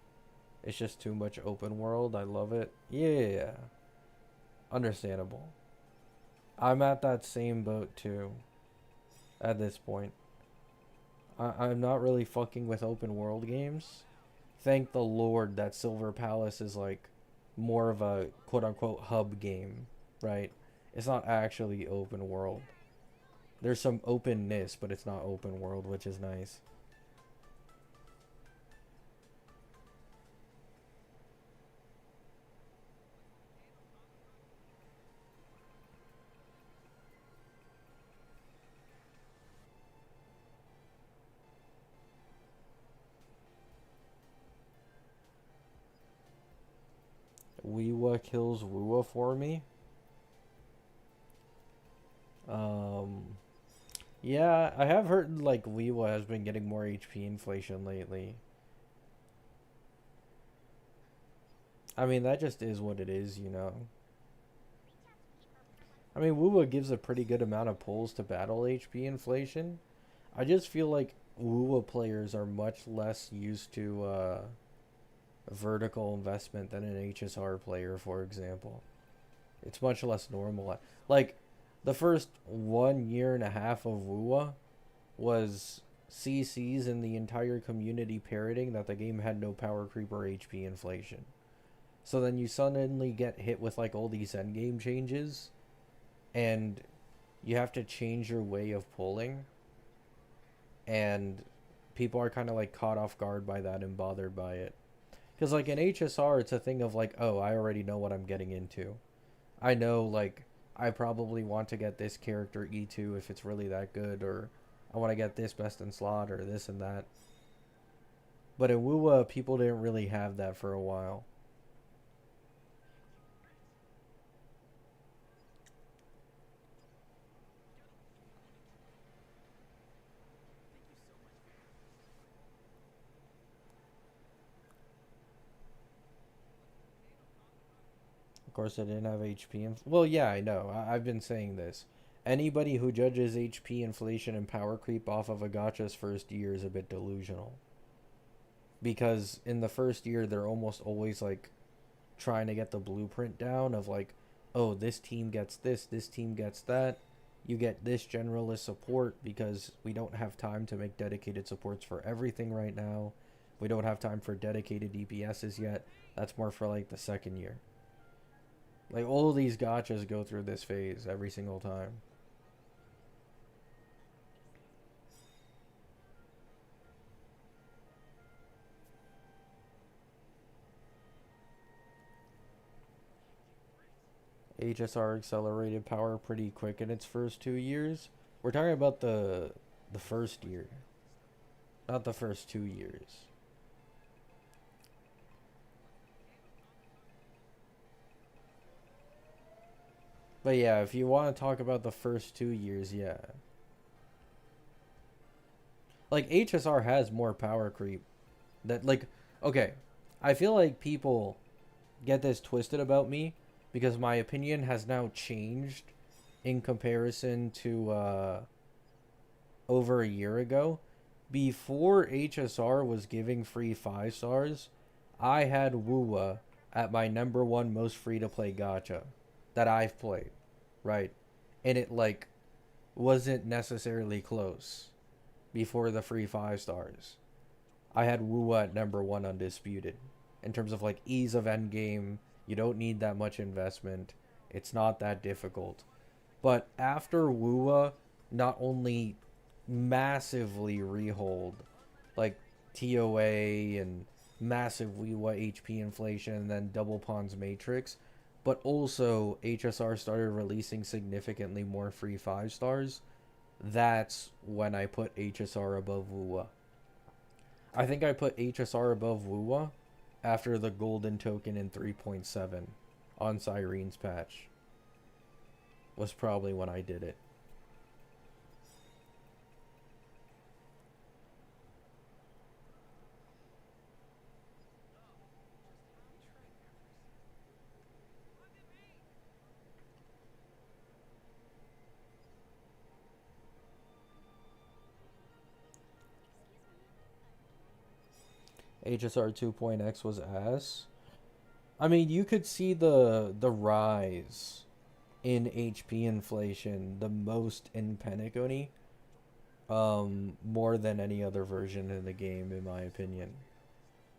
It's just too much open world. I love it. Yeah. Understandable. I'm at that same boat too. At this point. I'm not really fucking with open world games. Thank the Lord that Silver Palace is like more of a quote unquote hub game, right? It's not actually open world. There's some openness, but it's not open world, which is nice. Weewa kills Woowa for me. Yeah, I have heard like Weewa has been getting more HP inflation lately. I mean, that just is what it is, you know. I mean, Woowa gives a pretty good amount of pulls to battle HP inflation. I just feel like Woowa players are much less used to vertical investment than an HSR player, for example. It's much less normal. Like, the first 1.5 years of Woowa was CCs and the entire community parroting that the game had no power creep or HP inflation. So then you suddenly get hit with like all these endgame changes, and you have to change your way of pulling, and people are kind of like caught off guard by that and bothered by it. Because like in HSR, it's a thing of like, oh, I already know what I'm getting into. I know, like, I probably want to get this character E2 if it's really that good, or I want to get this best in slot, or this and that. But in Woowa, people didn't really have that for a while. Of course, I didn't have HP. Well, yeah, I know. I've been saying this. Anybody who judges HP inflation and power creep off of a gacha's first year is a bit delusional. Because in the first year, they're almost always like trying to get the blueprint down of like, oh, this team gets this team gets that. You get this generalist support because we don't have time to make dedicated supports for everything right now. We don't have time for dedicated DPSs yet. That's more for like the second year. Like, all of these gachas go through this phase every single time. HSR accelerated power pretty quick in its first 2 years. We're talking about the first year, not the first 2 years. But yeah, if you want to talk about the first 2 years, yeah. Like, HSR has more power creep. That, like, okay, I feel like people get this twisted about me because my opinion has now changed in comparison to over a year ago. Before HSR was giving free 5 stars, I had Woowa at my #1 most free-to-play gacha that I've played, right? And it, like, wasn't necessarily close before the free 5 stars. I had Woowa at #1 undisputed. In terms of, like, ease of endgame, you don't need that much investment. It's not that difficult. But after Woowa not only massively rehold, like, TOA and massive Woowa HP inflation and then Double Pawn's Matrix, but also HSR started releasing significantly more free 5 stars. That's when I put HSR above WUWA. I think I put HSR above WUWA after the golden token in 3.7 on Cyrene's patch. Was probably when I did it. HSR 2.x was ass. I mean, you could see the rise in HP inflation the most in Penacony, more than any other version in the game, in my opinion.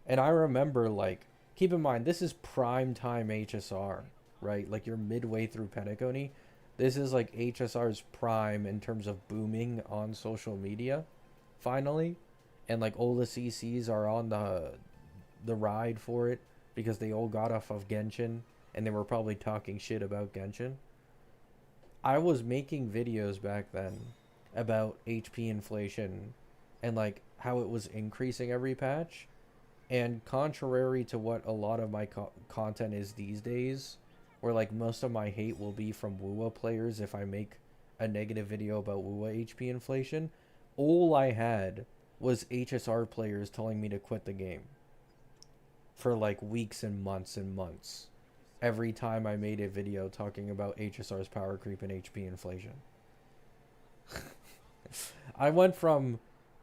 And I remember, like, keep in mind, this is prime time HSR, right? Like, you're midway through Penacony. This is like HSR's prime in terms of booming on social media, finally. And like all the CCs are on the ride for it because they all got off of Genshin and they were probably talking shit about Genshin. I was making videos back then about HP inflation and like how it was increasing every patch. And contrary to what a lot of my content is these days, where like most of my hate will be from WUWA players if I make a negative video about WUWA HP inflation, all I had was HSR players telling me to quit the game for like weeks and months every time I made a video talking about HSR's power creep and HP inflation. I went from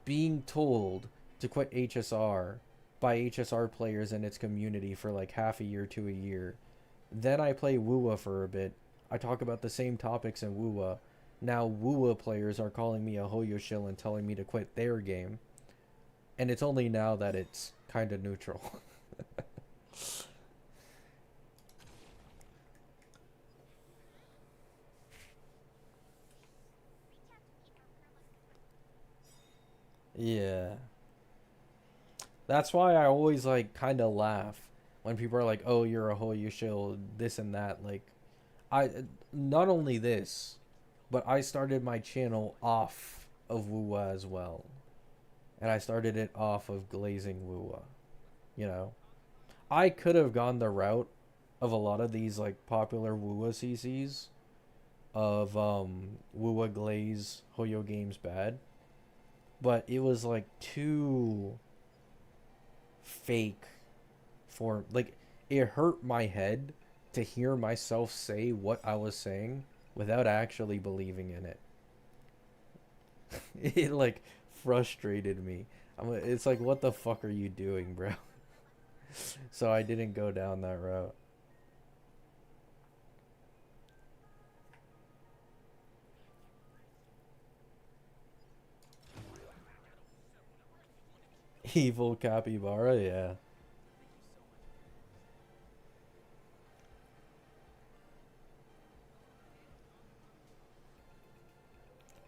being told to quit HSR by HSR players and its community for like half a year to a year. Then I play WUWA for a bit. I talk about the same topics in WUWA. Now WUWA players are calling me a Hoyo shill and telling me to quit their game. And it's only now that it's kind of neutral. Yeah. That's why I always like kind of laugh when people are like, "Oh, you're a Hoyo shill, this and that." Like, not only this, but I started my channel off of WUWA as well. And I started it off of glazing WUWA. You know? I could have gone the route of a lot of these like popular WUWA CCs of WUWA glaze Hoyo games bad. But it was like too fake for like it hurt my head to hear myself say what I was saying without actually believing in it. It like frustrated me. It's like, what the fuck are you doing, bro? So I didn't go down that route. Evil capybara, yeah.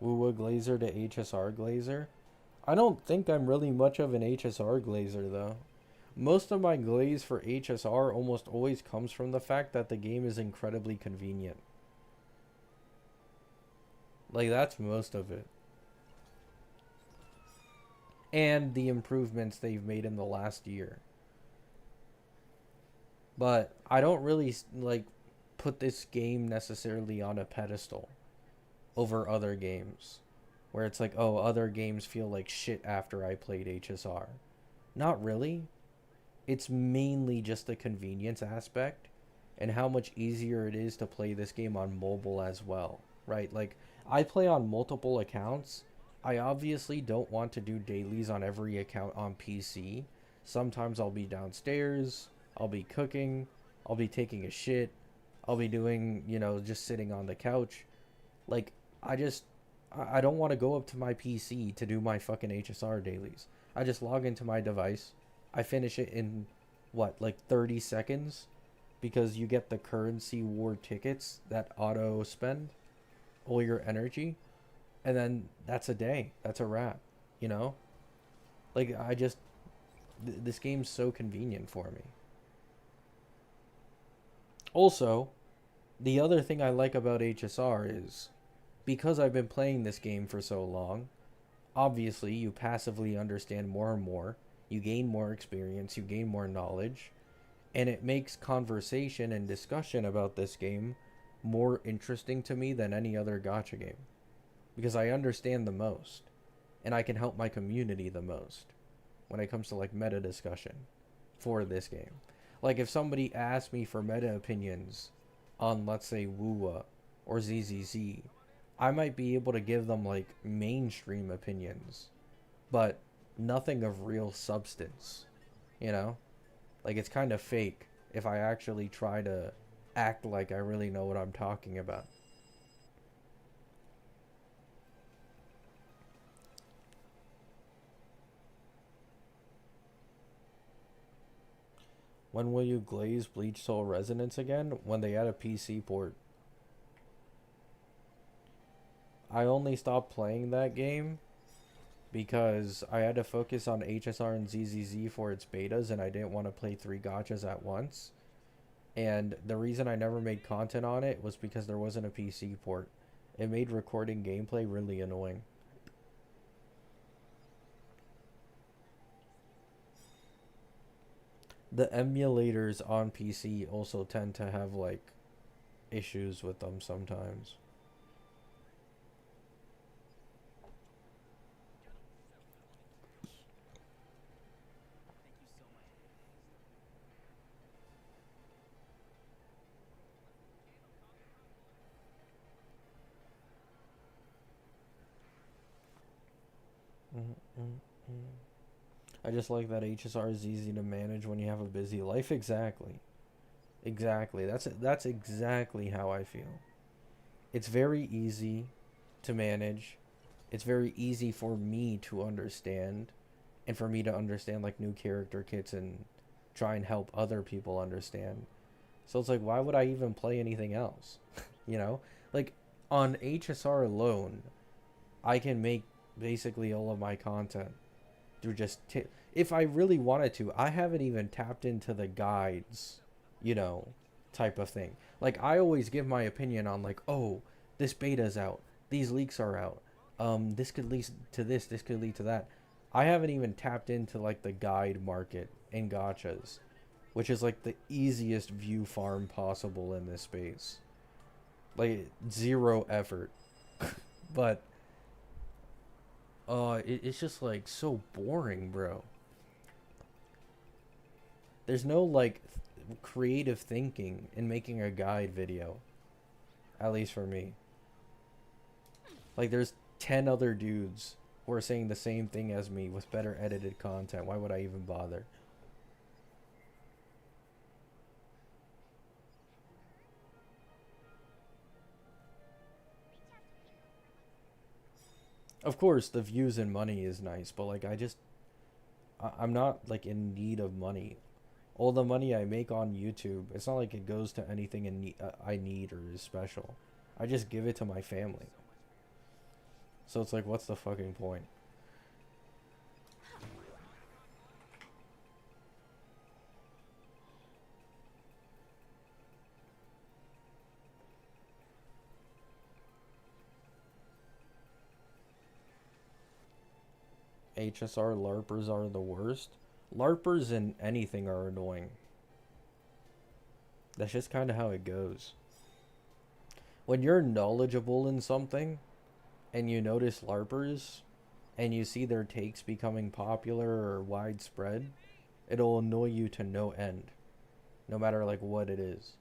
WUWA glazer to HSR glazer? I don't think I'm really much of an HSR glazer though. Most of my glaze for HSR almost always comes from the fact that the game is incredibly convenient. Like, that's most of it. And the improvements they've made in the last year. But I don't really like put this game necessarily on a pedestal over other games, where it's like, oh, other games feel like shit after I played HSR. Not really. It's mainly just the convenience aspect and how much easier it is to play this game on mobile as well, right? Like, I play on multiple accounts. I obviously don't want to do dailies on every account on PC. Sometimes I'll be downstairs, I'll be cooking, I'll be taking a shit, I'll be doing, you know, just sitting on the couch. Like, I don't want to go up to my PC to do my fucking HSR dailies. I just log into my device. I finish it in, what, like 30 seconds? Because you get the currency war tickets that auto spend all your energy. And then that's a day. That's a wrap, you know? Like, this game's so convenient for me. Also, the other thing I like about HSR is because I've been playing this game for so long, obviously you passively understand more and more, you gain more experience, you gain more knowledge, and it makes conversation and discussion about this game more interesting to me than any other gacha game because I understand the most and I can help my community the most when it comes to like meta discussion for this game. Like if somebody asked me for meta opinions on, let's say, Wuwa or ZZZ, I might be able to give them like mainstream opinions, but nothing of real substance, you know? Like it's kind of fake if I actually try to act like I really know what I'm talking about. When will you glaze Bleach Soul Resonance again? When they add a PC port. I only stopped playing that game because I had to focus on HSR and ZZZ for its betas and I didn't want to play 3 gachas at once. And the reason I never made content on it was because there wasn't a PC port. It made recording gameplay really annoying. The emulators on PC also tend to have like issues with them sometimes. I just like that HSR is easy to manage when you have a busy life. Exactly. Exactly. That's exactly how I feel. It's very easy to manage. It's very easy for me to understand and for me to understand like new character kits and try and help other people understand. So it's like, why would I even play anything else? You know? Like on HSR alone, I can make basically all of my content through just if I really wanted to. I haven't even tapped into the guides, you know, type of thing. Like I always give my opinion on like, oh, this beta's out, these leaks are out, this could lead to this could lead to that. I haven't even tapped into like the guide market in gachas, which is like the easiest view farm possible in this space. Like 0 effort. But it's just like so boring, bro. There's no like creative thinking in making a guide video, at least for me. Like there's 10 other dudes who are saying the same thing as me with better edited content. Why would I even bother? Of course, the views and money is nice, but like I'm not like in need of money. All the money I make on YouTube, it's not like it goes to anything I need or is special. I just give it to my family. So it's like, what's the fucking point? HSR LARPers are the worst. LARPers in anything are annoying. That's just kind of how it goes. When you're knowledgeable in something and you notice LARPers and you see their takes becoming popular or widespread, it'll annoy you to no end, no matter like what it is.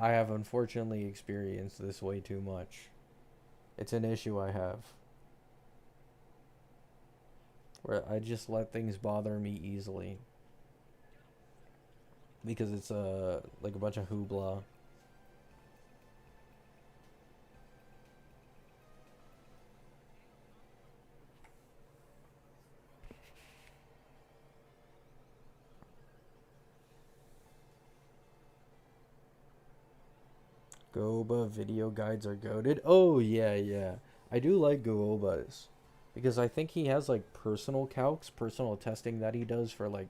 I have unfortunately experienced this way too much. It's an issue I have. Where I just let things bother me easily. Because it's like a bunch of hoopla. Gooba video guides are goated. Oh yeah, yeah. I do like Goobas because I think he has like personal calcs, personal testing that he does for like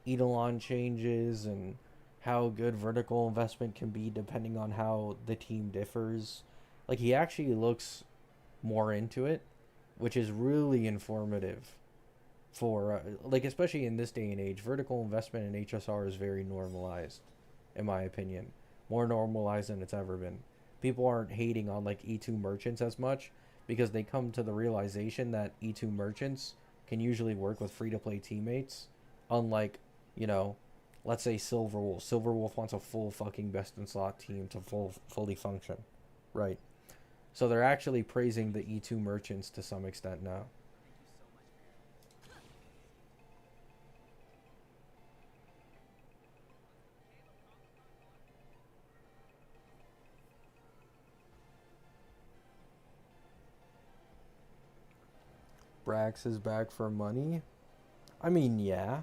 Eidolon changes and how good vertical investment can be depending on how the team differs. Like he actually looks more into it, which is really informative for like especially in this day and age. Vertical investment in HSR is very normalized, in my opinion, more normalized than it's ever been. People aren't hating on like E2 merchants as much because they come to the realization that E2 merchants can usually work with free-to-play teammates, unlike, you know, let's say Silverwolf. Silverwolf wants a full fucking best-in-slot team to fully function, right? So they're actually praising the E2 merchants to some extent now. Brax is back for money? I mean, yeah.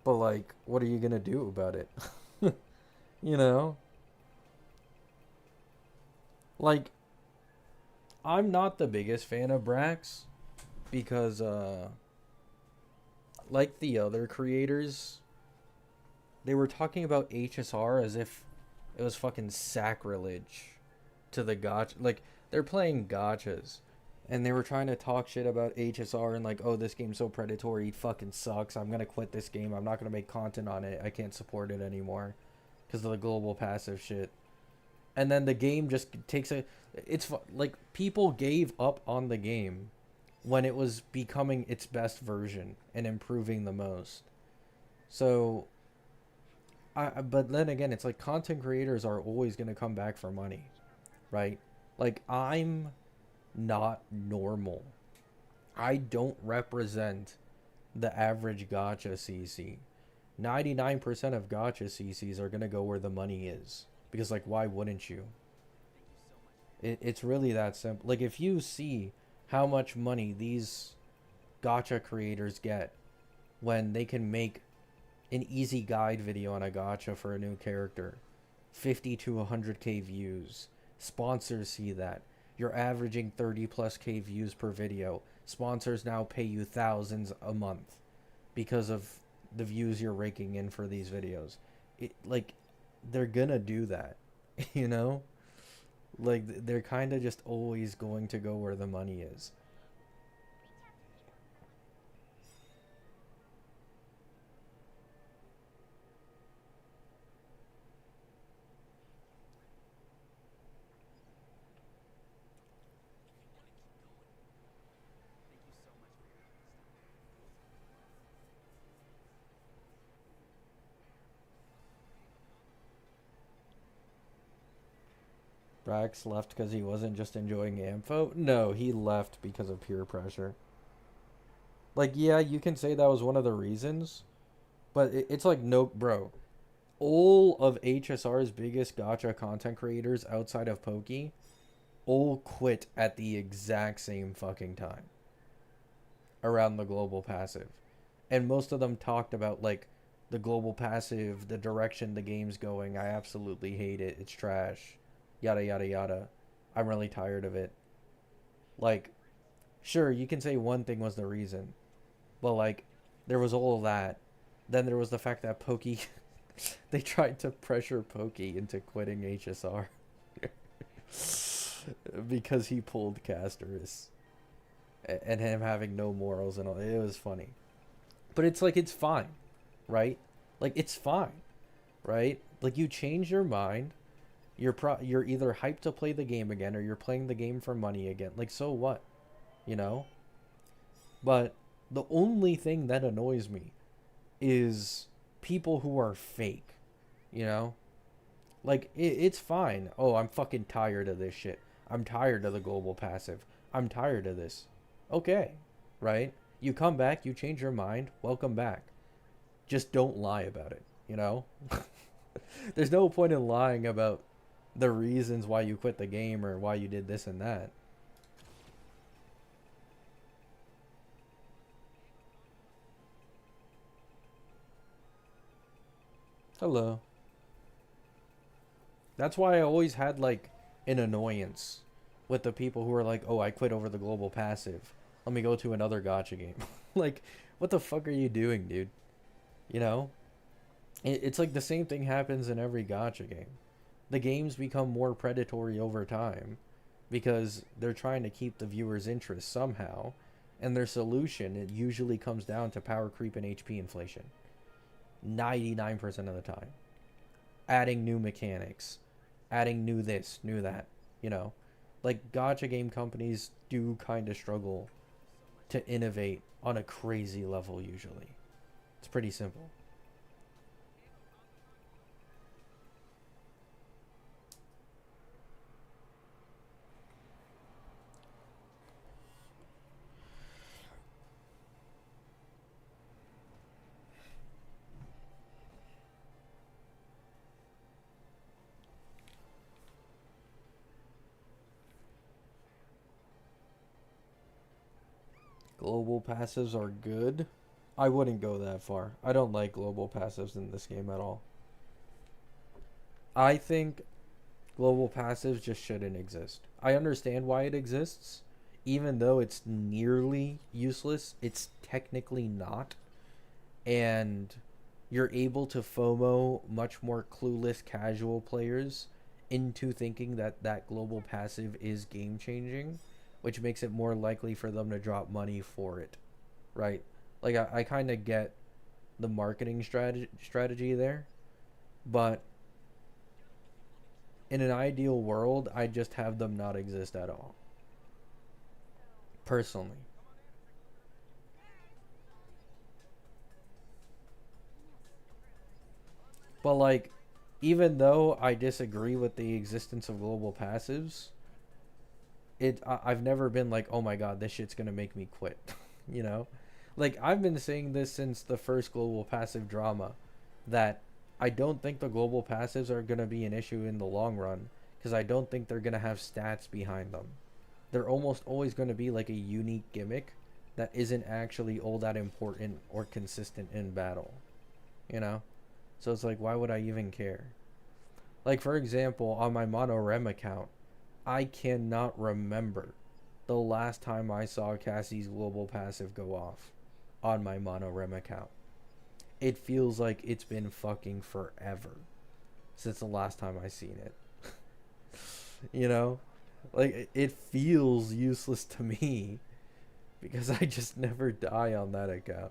But, like, what are you gonna do about it? You know? Like, I'm not the biggest fan of Brax because, like the other creators, they were talking about HSR as if it was fucking sacrilege to the gacha. Like, they're playing gachas. And they were trying to talk shit about HSR and like, oh, this game's so predatory, it fucking sucks. I'm gonna quit this game. I'm not gonna make content on it. I can't support it anymore because of the global passive shit. And then the game just takes a... like, people gave up on the game when it was becoming its best version and improving the most. So, but then again, it's like content creators are always gonna come back for money, right? Like, I'm not normal. I don't represent the average gacha CC. 99% of gacha CCs are gonna go where the money is. Because, like, why wouldn't you? It's really that simple. Like, if you see how much money these gacha creators get when they can make an easy guide video on a gacha for a new character, 50 to 100k views, sponsors see that. You're averaging 30 plus K views per video. Sponsors now pay you thousands a month because of the views you're raking in for these videos. Like, they're gonna do that, you know? Like, they're kind of just always going to go where the money is. Brax left because he wasn't just enjoying Ampho? No, he left because of peer pressure. Like, yeah, you can say that was one of the reasons, but it's like, nope, bro. All of HSR's biggest gacha content creators outside of Pokey all quit at the exact same fucking time around the global passive. And most of them talked about, like, the global passive, the direction the game's going. I absolutely hate it. It's trash. Yada, yada, yada. I'm really tired of it. Like, sure, you can say one thing was the reason. But, like, there was all of that. Then there was the fact that Pokey... they tried to pressure Pokey into quitting HSR. Because he pulled Casterus. And him having no morals and all. It was funny. But it's like, it's fine. Right? Like, it's fine. Right? Like, you change your mind. You're either hyped to play the game again or you're playing the game for money again. Like, so what? You know? But the only thing that annoys me is people who are fake. You know? Like, it's fine. Oh, I'm fucking tired of this shit. I'm tired of the global passive. I'm tired of this. Okay. Right? You come back, you change your mind. Welcome back. Just don't lie about it. You know? There's no point in lying about the reasons why you quit the game or why you did this and that. Hello. That's why I always had, like, an annoyance with the people who are like, oh, I quit over the global passive. Let me go to another gacha game. Like, what the fuck are you doing, dude? You know? It's like the same thing happens in every gacha game. The games become more predatory over time because they're trying to keep the viewer's interest somehow, and their solution, it usually comes down to power creep and HP inflation. 99% of the time. Adding new mechanics, adding new this, new that, you know? Like, gacha game companies do kind of struggle to innovate on a crazy level usually. It's pretty simple. Global passives are good. I wouldn't go that far. I don't like global passives in this game at all. I think global passives just shouldn't exist. I understand why it exists. Even though it's nearly useless, it's technically not. And you're able to FOMO much more clueless casual players into thinking that that global passive is game changing, which makes it more likely for them to drop money for it, right? Like, I kind of get the marketing strategy there, but in an ideal world, I just have them not exist at all. Personally. But, like, even though I disagree with the existence of global passives, I've never been like, oh my god, this shit's gonna make me quit. You know? Like, I've been saying this since the first global passive drama, that I don't think the global passives are gonna be an issue in the long run, because I don't think they're gonna have stats behind them. They're almost always gonna be like a unique gimmick that isn't actually all that important or consistent in battle. You know? So it's like, why would I even care? Like, for example, on my Mono Rem account, I cannot remember the last time I saw Cassie's global passive go off on my Mono Rem account. It feels like it's been fucking forever since the last time I seen it. You know? Like, it feels useless to me because I just never die on that account.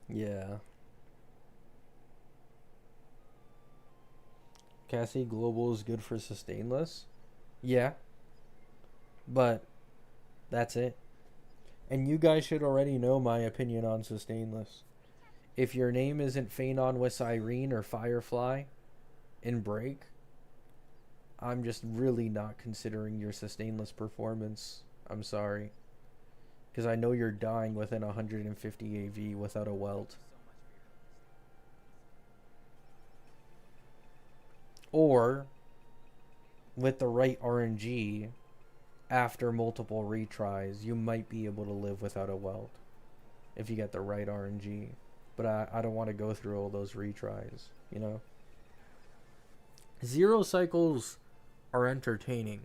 Yeah. Cassie, global is good for sustainless? Yeah. But that's it. And you guys should already know my opinion on sustainless. If your name isn't Phanon with Cyrene or Firefly in Break, I'm just really not considering your sustainless performance. I'm sorry. Because I know you're dying within 150 AV without a welt. Or, with the right RNG, after multiple retries, you might be able to live without a welt. If you get the right RNG. But I don't want to go through all those retries, you know? Zero cycles are entertaining.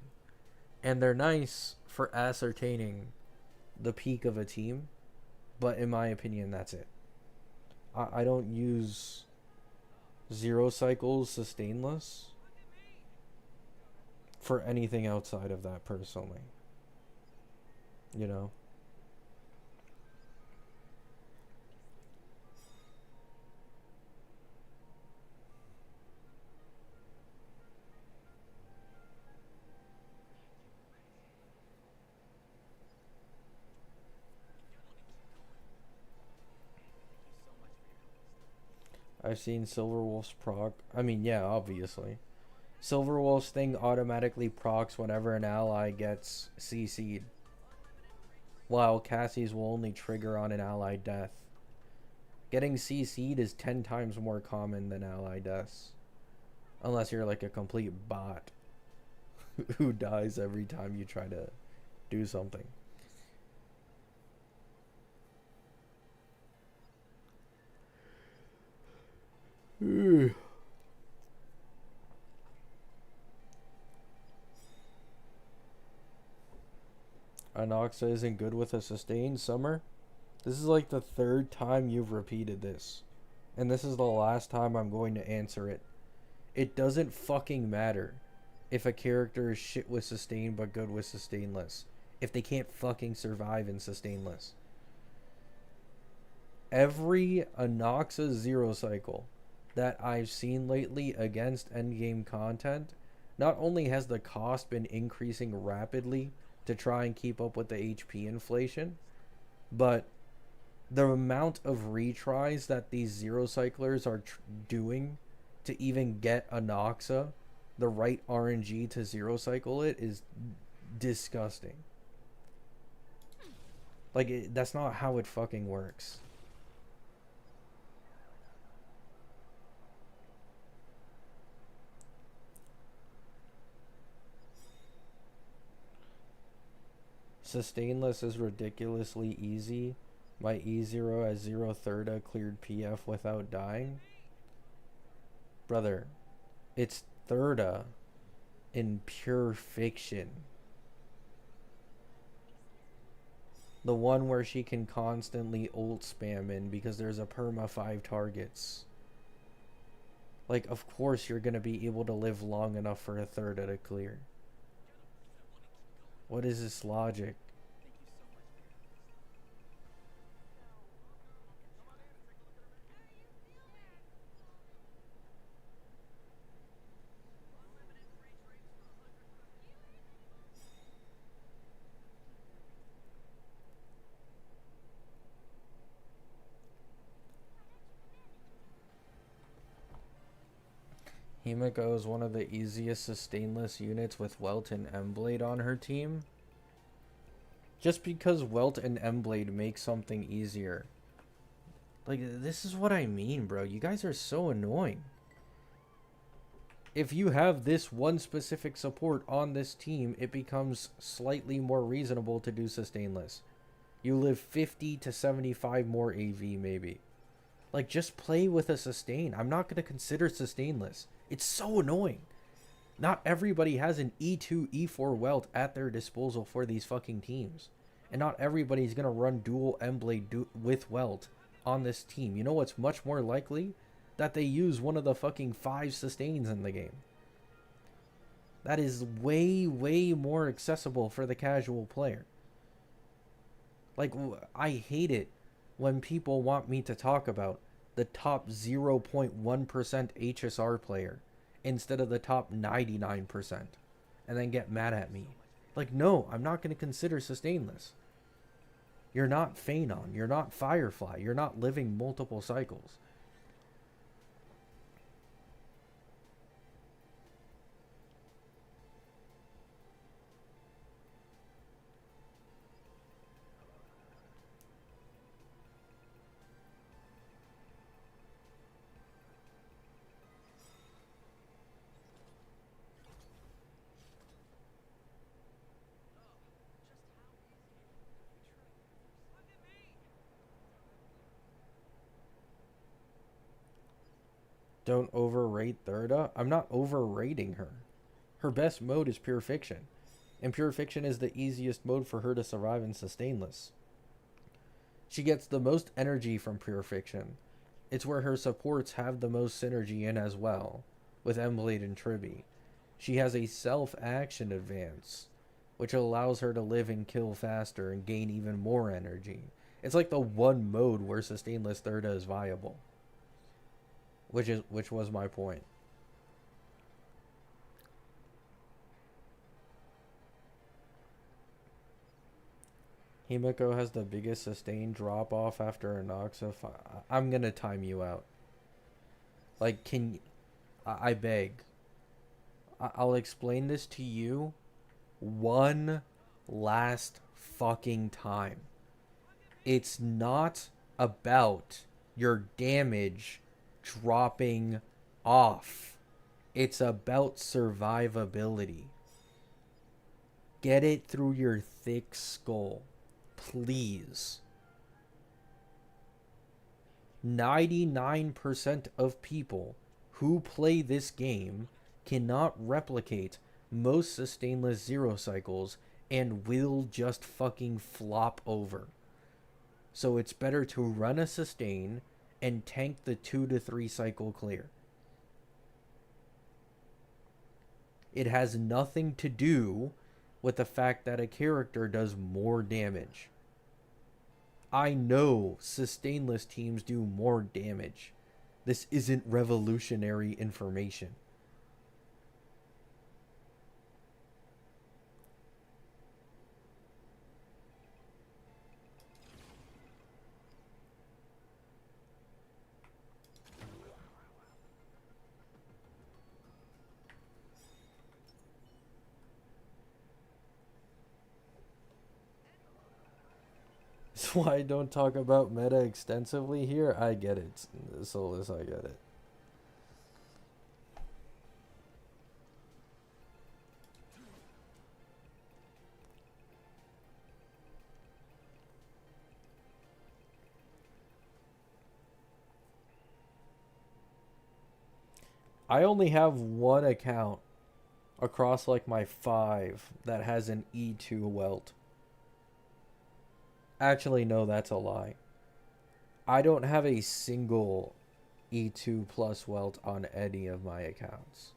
And they're nice for ascertaining the peak of a team, but in my opinion, that's it. I don't use zero cycles sustainless for anything outside of that personally. You know? I've seen Silverwolf's proc. I mean, yeah, obviously. Silverwolf's thing automatically procs whenever an ally gets CC'd, while Cassie's will only trigger on an ally death. Getting CC'd is 10 times more common than ally deaths. Unless you're like a complete bot who dies every time you try to do something. Anoxa isn't good with a sustained Summer. This is like the third time you've repeated this. And this is the last time I'm going to answer it. It doesn't fucking matter if a character is shit with sustain but good with sustainless. If they can't fucking survive in sustainless. Every Anoxa Zero Cycle that I've seen lately against endgame content, not only has the cost been increasing rapidly to try and keep up with the HP inflation, but the amount of retries that these Zero Cyclers are doing to even get Anoxa, the right RNG to Zero Cycle it, is disgusting. Like, that's not how it fucking works. Sustainless is ridiculously easy. My E0 as 0 Thirda cleared PF without dying. Brother, it's Thirda in pure fiction. The one where she can constantly ult spam in because there's a perma 5 targets. Like, of course you're gonna be able to live long enough for a Thirda to clear. What is this logic? Himiko is one of the easiest sustainless units with Welt and Emblade on her team. Just because Welt and Emblade make something easier. Like, this is what I mean, bro. You guys are so annoying. If you have this one specific support on this team, it becomes slightly more reasonable to do sustainless. You live 50 to 75 more AV, maybe. Like, just play with a sustain. I'm not going to consider sustainless. It's so annoying. Not everybody has an E2, E4 Welt at their disposal for these fucking teams. And not everybody's going to run dual Emblade with Welt on this team. You know what's much more likely? That they use one of the fucking 5 sustains in the game. That is way, way more accessible for the casual player. Like, I hate it when people want me to talk about the top 0.1% HSR player instead of the top 99% and then get mad at me. Like, no, I'm not going to consider sustainless. You're not Phanon, you're not Firefly, you're not living multiple cycles. Don't overrate Thirda. I'm not overrating her. Her best mode is Pure Fiction. And Pure Fiction is the easiest mode for her to survive in sustainless. She gets the most energy from Pure Fiction. It's where her supports have the most synergy in as well, with Emblade and Tribby. She has a self-action advance, which allows her to live and kill faster and gain even more energy. It's like the one mode where sustainless Thirda is viable. Which was my point. Himiko has the biggest sustained drop off after Anoxa. I'm gonna time you out. Like, I beg. I'll explain this to you one last fucking time. It's not about your damage dropping off. It's about survivability. Get it through your thick skull. Please. 99% of people who play this game cannot replicate most sustainless zero cycles and will just fucking flop over. So it's better to run a sustain and tank the 2 to 3 cycle clear. It has nothing to do with the fact that a character does more damage. I know sustainless teams do more damage. This isn't revolutionary information. That's why I don't talk about meta extensively here. I get it, Solus, I get it. I only have one account across like my 5 that has an E2 welt. Actually, no, that's a lie. I don't have a single E2 plus welt on any of my accounts.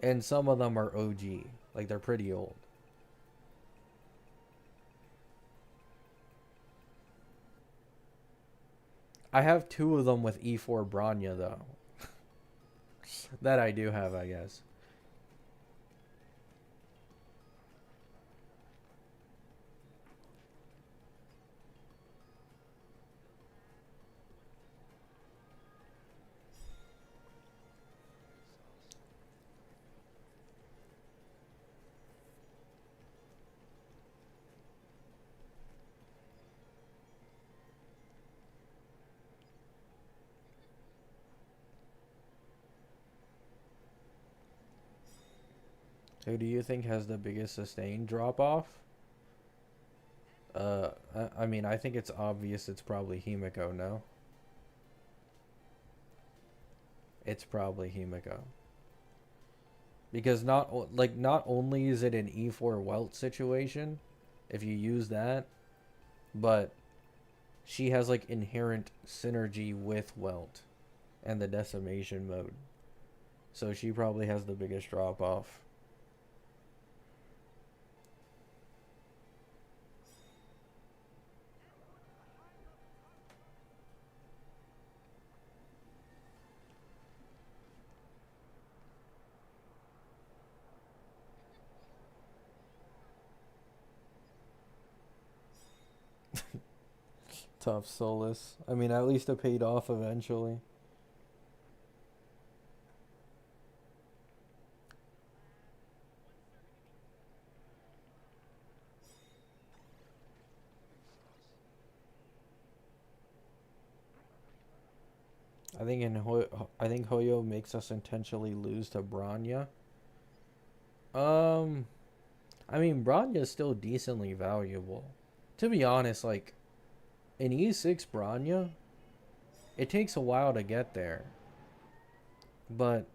And some of them are OG. Like, they're pretty old. I have 2 of them with E4 Bronya, though. That I do have, I guess. Who do you think has the biggest sustain drop off? I mean, I think it's obvious it's probably Himiko, no? It's probably Himiko. Because not only is it an E4 welt situation, if you use that, but she has like inherent synergy with welt and the decimation mode. So she probably has the biggest drop off. Tough, Solus. I mean, at least it paid off eventually. I think Hoyo makes us intentionally lose to Bronya. I mean, Bronya is still decently valuable. To be honest, like, in E6 Bronya, it takes a while to get there. But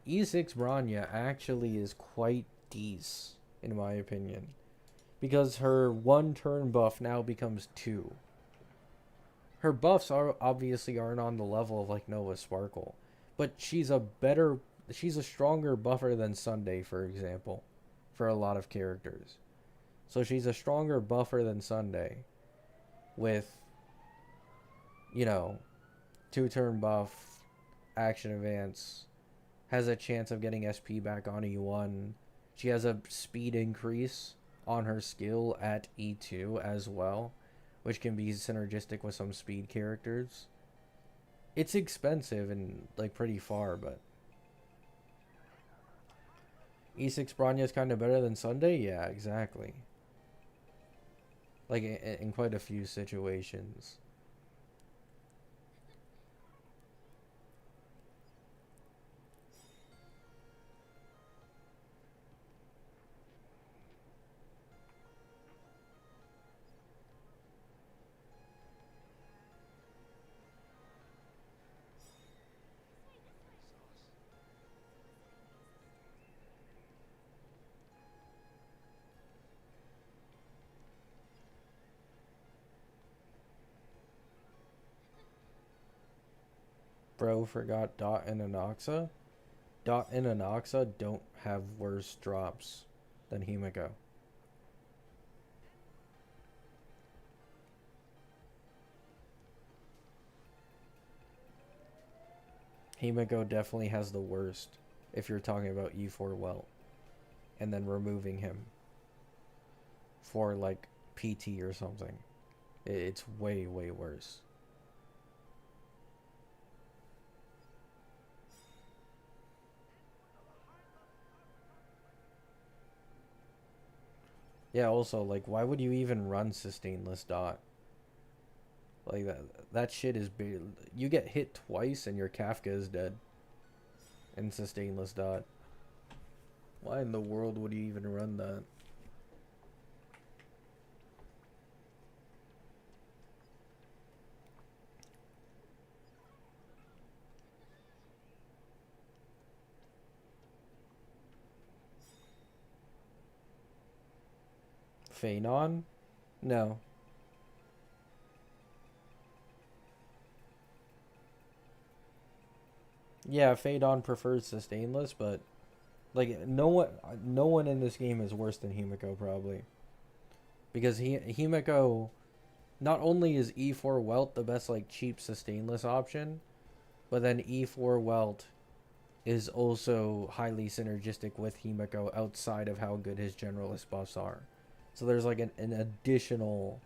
E6 Bronya actually is quite decent, in my opinion. Because her 1 turn buff now becomes 2. Her buffs obviously aren't on the level of like Nova Sparkle. But she's a stronger buffer than Sunday, for example. For a lot of characters. So she's a stronger buffer than Sunday. With, you know, 2 turn buff, action advance, has a chance of getting SP back on E1. She has a speed increase on her skill at E2 as well, which can be synergistic with some speed characters. It's expensive and like pretty far, but E6 Bronya is kind of better than Sunday? Yeah, exactly. Like, in quite a few situations. Bro forgot Dot and Anoxa. Dot and Anoxa don't have worse drops than Himiko. Himiko definitely has the worst if you're talking about E4 Welt and then removing him for like PT or something. It's way, way worse. Yeah, also, like, why would you even run Sustainless Dot? Like, that shit is big. You get hit twice and your Kafka is dead. In Sustainless Dot. Why in the world would you even run that? Phanon? No. Yeah, Phanon prefers Sustainless, but like no one in this game is worse than Himiko probably. Because Himiko, not only is E4 Welt the best like cheap Sustainless option, but then E4 Welt is also highly synergistic with Himiko outside of how good his generalist buffs are. So there's like an additional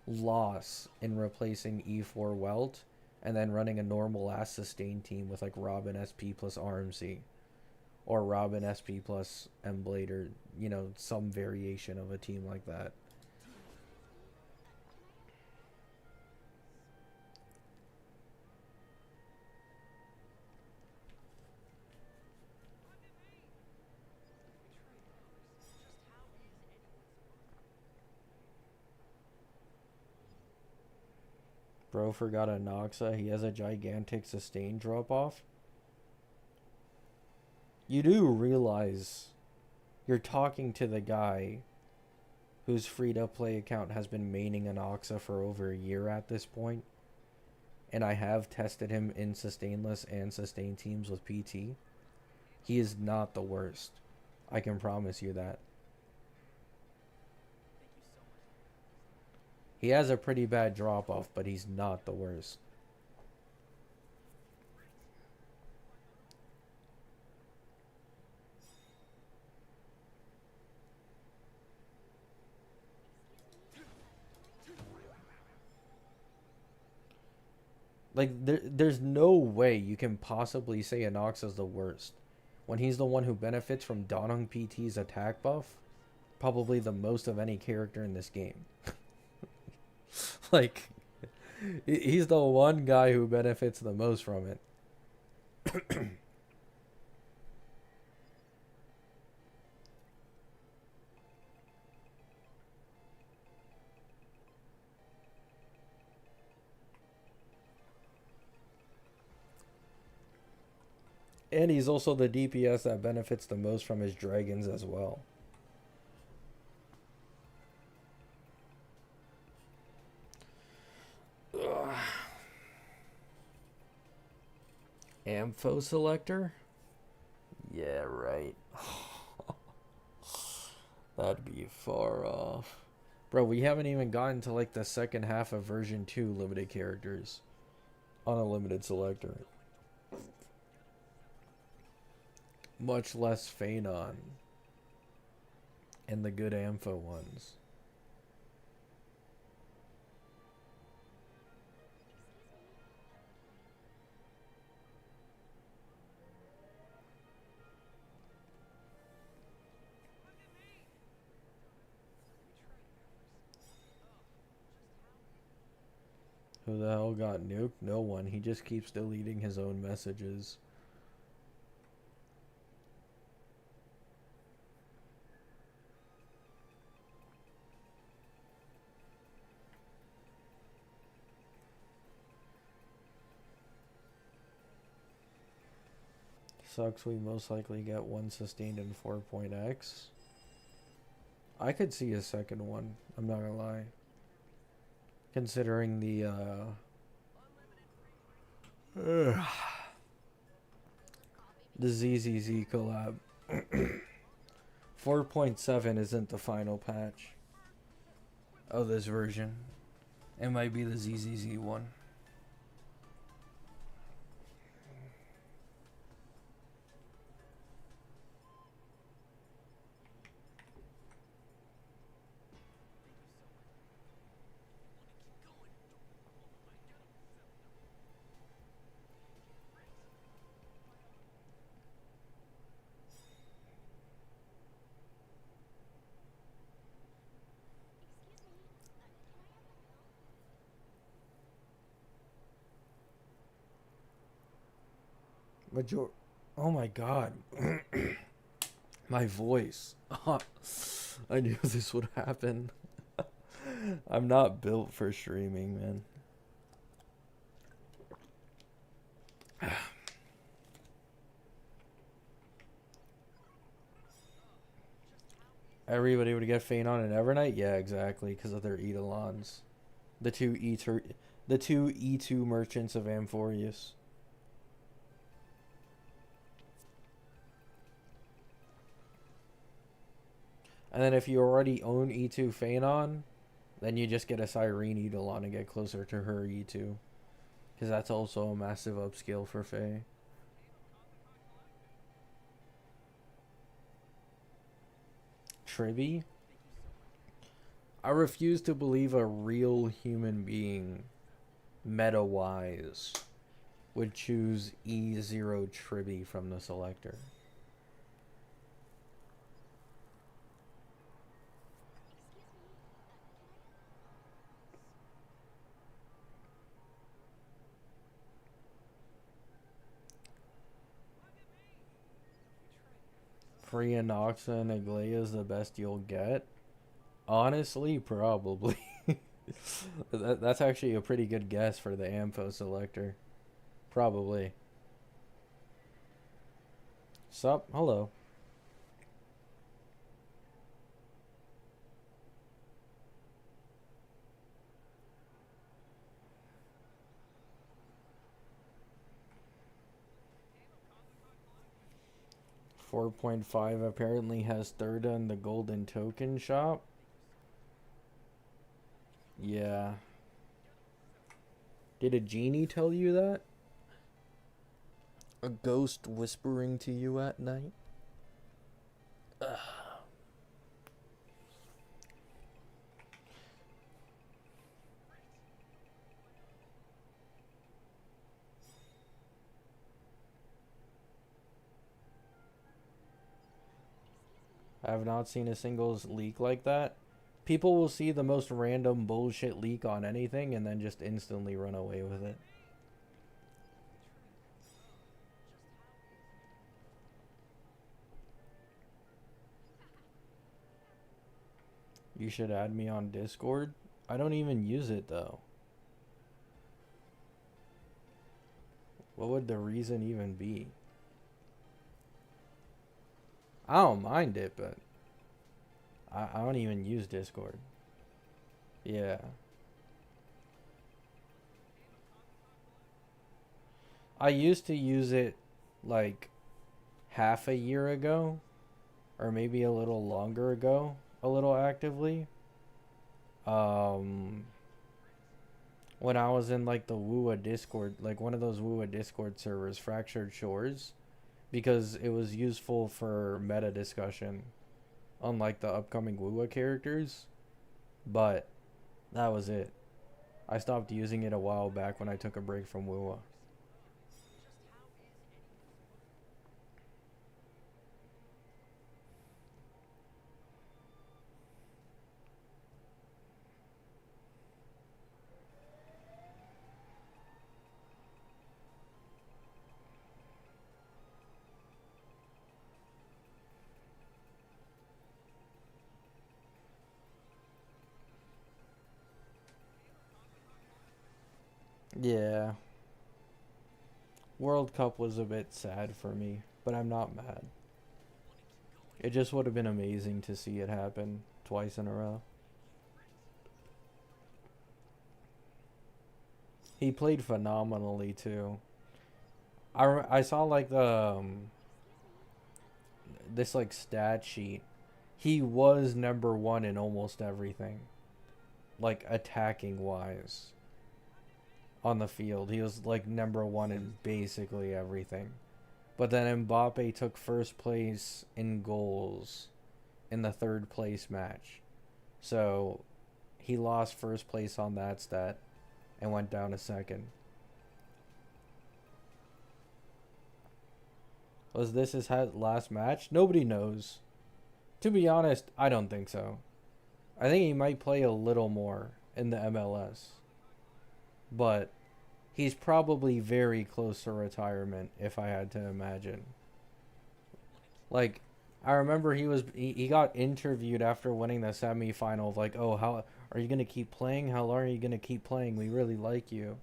loss in replacing E4 Welt and then running a normal ass sustain team with like Robin SP plus RMC. Or Robin SP plus M-Blade, or, you know, some variation of a team like that. Bro forgot a Noxa. He has a gigantic sustain drop off. You do realize you're talking to the guy whose free-to-play account has been maining an Noxa for over a year at this point. And I have tested him in Sustainless and Sustain teams with PT. He is not the worst. I can promise you that. He has a pretty bad drop-off, but he's not the worst. Like, there's no way you can possibly say Anox is the worst when he's the one who benefits from Donung PT's attack buff, probably the most of any character in this game. Like, he's the one guy who benefits the most from it. And he's also the DPS that benefits the most from his dragons as well. Ugh. Ampho selector? Yeah, right. That'd be far off. Bro, we haven't even gotten to like the second half of version 2 limited characters on a limited selector. Much less Phanon and the good Ampho ones. Who the hell got nuked? No one. He just keeps deleting his own messages. Sucks we most likely get one sustained in 4.x. I could see a second one, I'm not gonna lie. Considering the The ZZZ collab. 4.7 isn't the final patch of this version. It might be the ZZZ one. Major. Oh my god. My voice. I knew this would happen. I'm not built for streaming, man. Everybody would get Phanon and Evernight? Yeah, exactly, because of their Eidolons. The two E2 merchants of Amphorius. And then if you already own E2 Phanon, then you just get a Cyrene Eidolon and get closer to her E2. Because that's also a massive upscale for Faye. Tribby? I refuse to believe a real human being, meta-wise, would choose E0 Tribby from the selector. Freya, Noxa, and Aglaya is the best you'll get? Honestly, probably. That's actually a pretty good guess for the Ampho selector. Probably. Sup? Hello. .5 apparently has Thurda in the Golden Token shop. Yeah. Did a genie tell you that? A ghost whispering to you at night? Ugh. I have not seen a single leak like that. People will see the most random bullshit leak on anything and then just instantly run away with it. You should add me on Discord. I don't even use it though. What would the reason even be? I don't mind it, but I don't even use Discord. Yeah. I used to use it like half a year ago, or maybe a little longer ago, a little actively. When I was in like the WUA Discord, like one of those WUA Discord servers, Fractured Shores, because it was useful for meta discussion on like the upcoming WUA characters, but that was it. I stopped using it a while back when I took a break from WUA. Yeah. World Cup was a bit sad for me, but I'm not mad. It just would have been amazing to see it happen twice in a row. He played phenomenally too. I saw like this like stat sheet, he was number one in almost everything, like attacking wise. On the field, he was like number one in basically everything. But then Mbappe took first place in goals in the third place match. So he lost first place on that stat and went down to second. Was this his last match? Nobody knows. To be honest, I don't think so. I think he might play a little more in the MLS. But he's probably very close to retirement, if I had to imagine. Like, I remember he got interviewed after winning the semifinal, like, oh, how are you going to keep playing? How long are you going to keep playing? We really like you.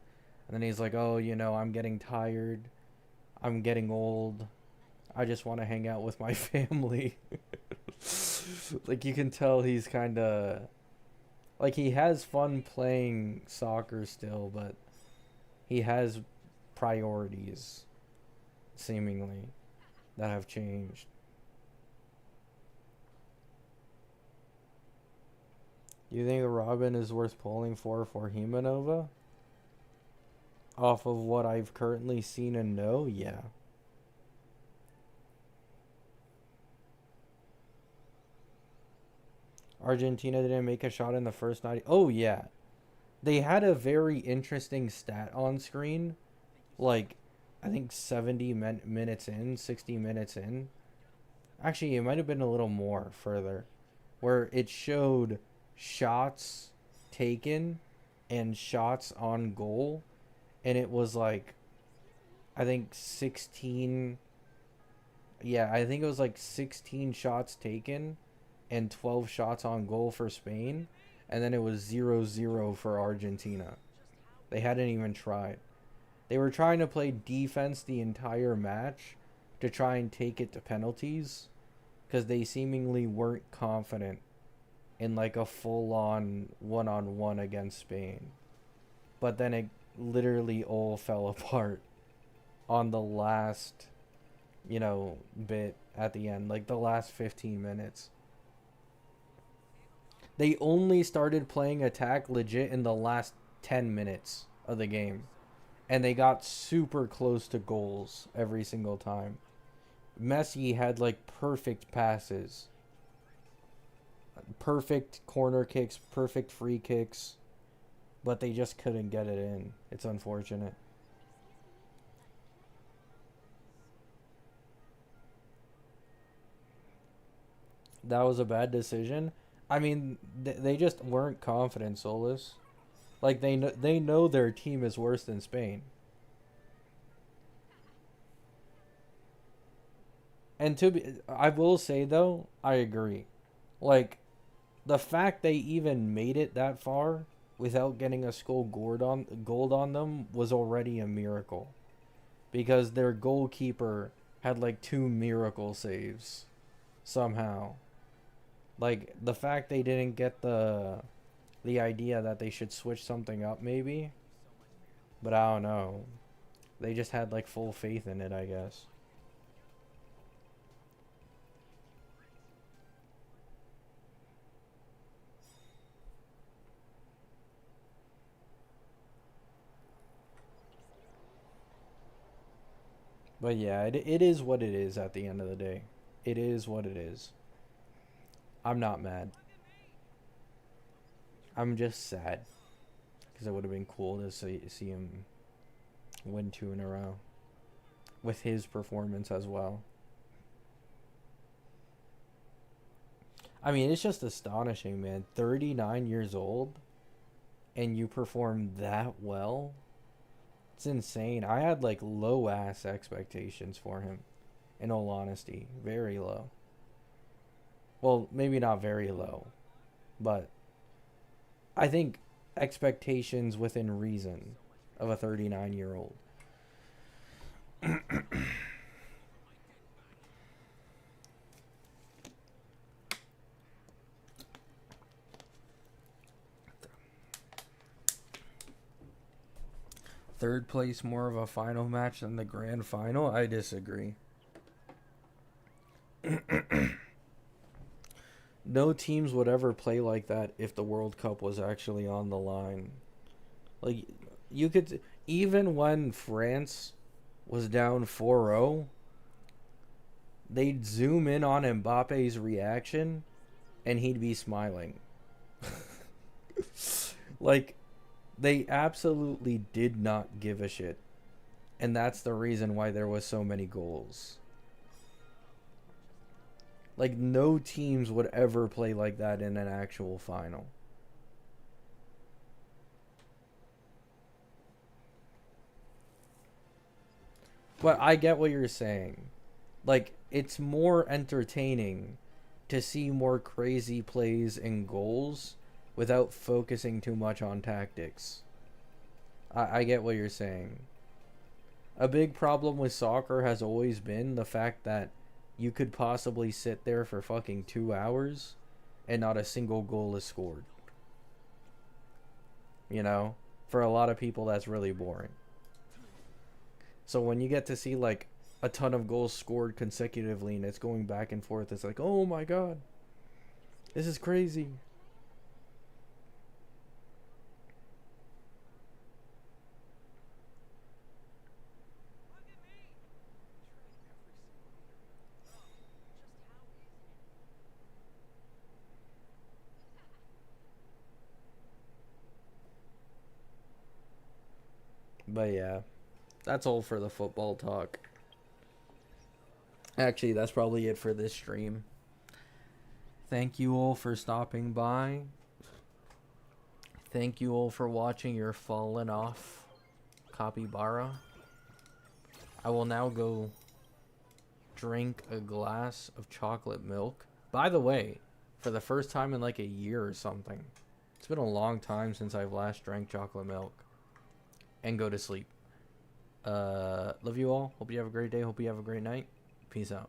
And then he's like, oh, you know, I'm getting tired. I'm getting old. I just want to hang out with my family. Like, you can tell he's kind of... Like, he has fun playing soccer still, but he has priorities, seemingly, that have changed. Do you think Robin is worth pulling for Jimenova? Off of what I've currently seen and know, yeah. Argentina didn't make a shot in the first 90. Oh, yeah. They had a very interesting stat on screen. Like, I think 70 minutes in, 60 minutes in. Actually, it might have been a little more further. Where it showed shots taken and shots on goal. And it was like, I think 16. Yeah, I think it was like 16 shots taken and 12 shots on goal for Spain, and then it was 0-0 for Argentina. They hadn't even tried. They were trying to play defense the entire match to try and take it to penalties, because they seemingly weren't confident in like a full-on one-on-one against Spain. But then it literally all fell apart on the last, you know, bit at the end, like the last 15 minutes. They only started playing attack legit in the last 10 minutes of the game. And they got super close to goals every single time. Messi had like perfect passes. Perfect corner kicks, perfect free kicks. But they just couldn't get it in. It's unfortunate. That was a bad decision. I mean, they just weren't confident, Solis. Like, they know their team is worse than Spain. And I will say, though, I agree. Like, the fact they even made it that far without getting a skull gold on them was already a miracle. Because their goalkeeper had, like, 2 miracle saves. Somehow. Like, the fact they didn't get the idea that they should switch something up, maybe. But I don't know. They just had, like, full faith in it, I guess. But yeah, it is what it is at the end of the day. It is what it is. I'm not mad. I'm just sad. Because it would have been cool to see him win 2 in a row. With his performance as well. I mean, it's just astonishing, man. 39 years old. And you perform that well. It's insane. I had like low ass expectations for him. In all honesty. Very low. Well, maybe not very low, but I think expectations within reason of a 39-year-old. Third place more of a final match than the grand final? I disagree. no teams would ever play like that if the World Cup was actually on the line. Like, you could, even when France was down 4-0, they'd zoom in on Mbappe's reaction and he'd be smiling. Like, they absolutely did not give a shit. And that's the reason why there was so many goals. Like, no teams would ever play like that in an actual final. But I get what you're saying. Like, it's more entertaining to see more crazy plays and goals without focusing too much on tactics. I get what you're saying. A big problem with soccer has always been the fact that you could possibly sit there for fucking 2 hours and not a single goal is scored. You know? For a lot of people, that's really boring. So when you get to see, like, a ton of goals scored consecutively and it's going back and forth, it's like, oh my god. This is crazy. But yeah, that's all for the football talk. Actually, that's probably it for this stream. Thank you all for stopping by. Thank you all for watching your fallen off capybara. I will now go drink a glass of chocolate milk. By the way, for the first time in like a year or something. It's been a long time since I've last drank chocolate milk. And go to sleep. Love you all. Hope you have a great day. Hope you have a great night. Peace out.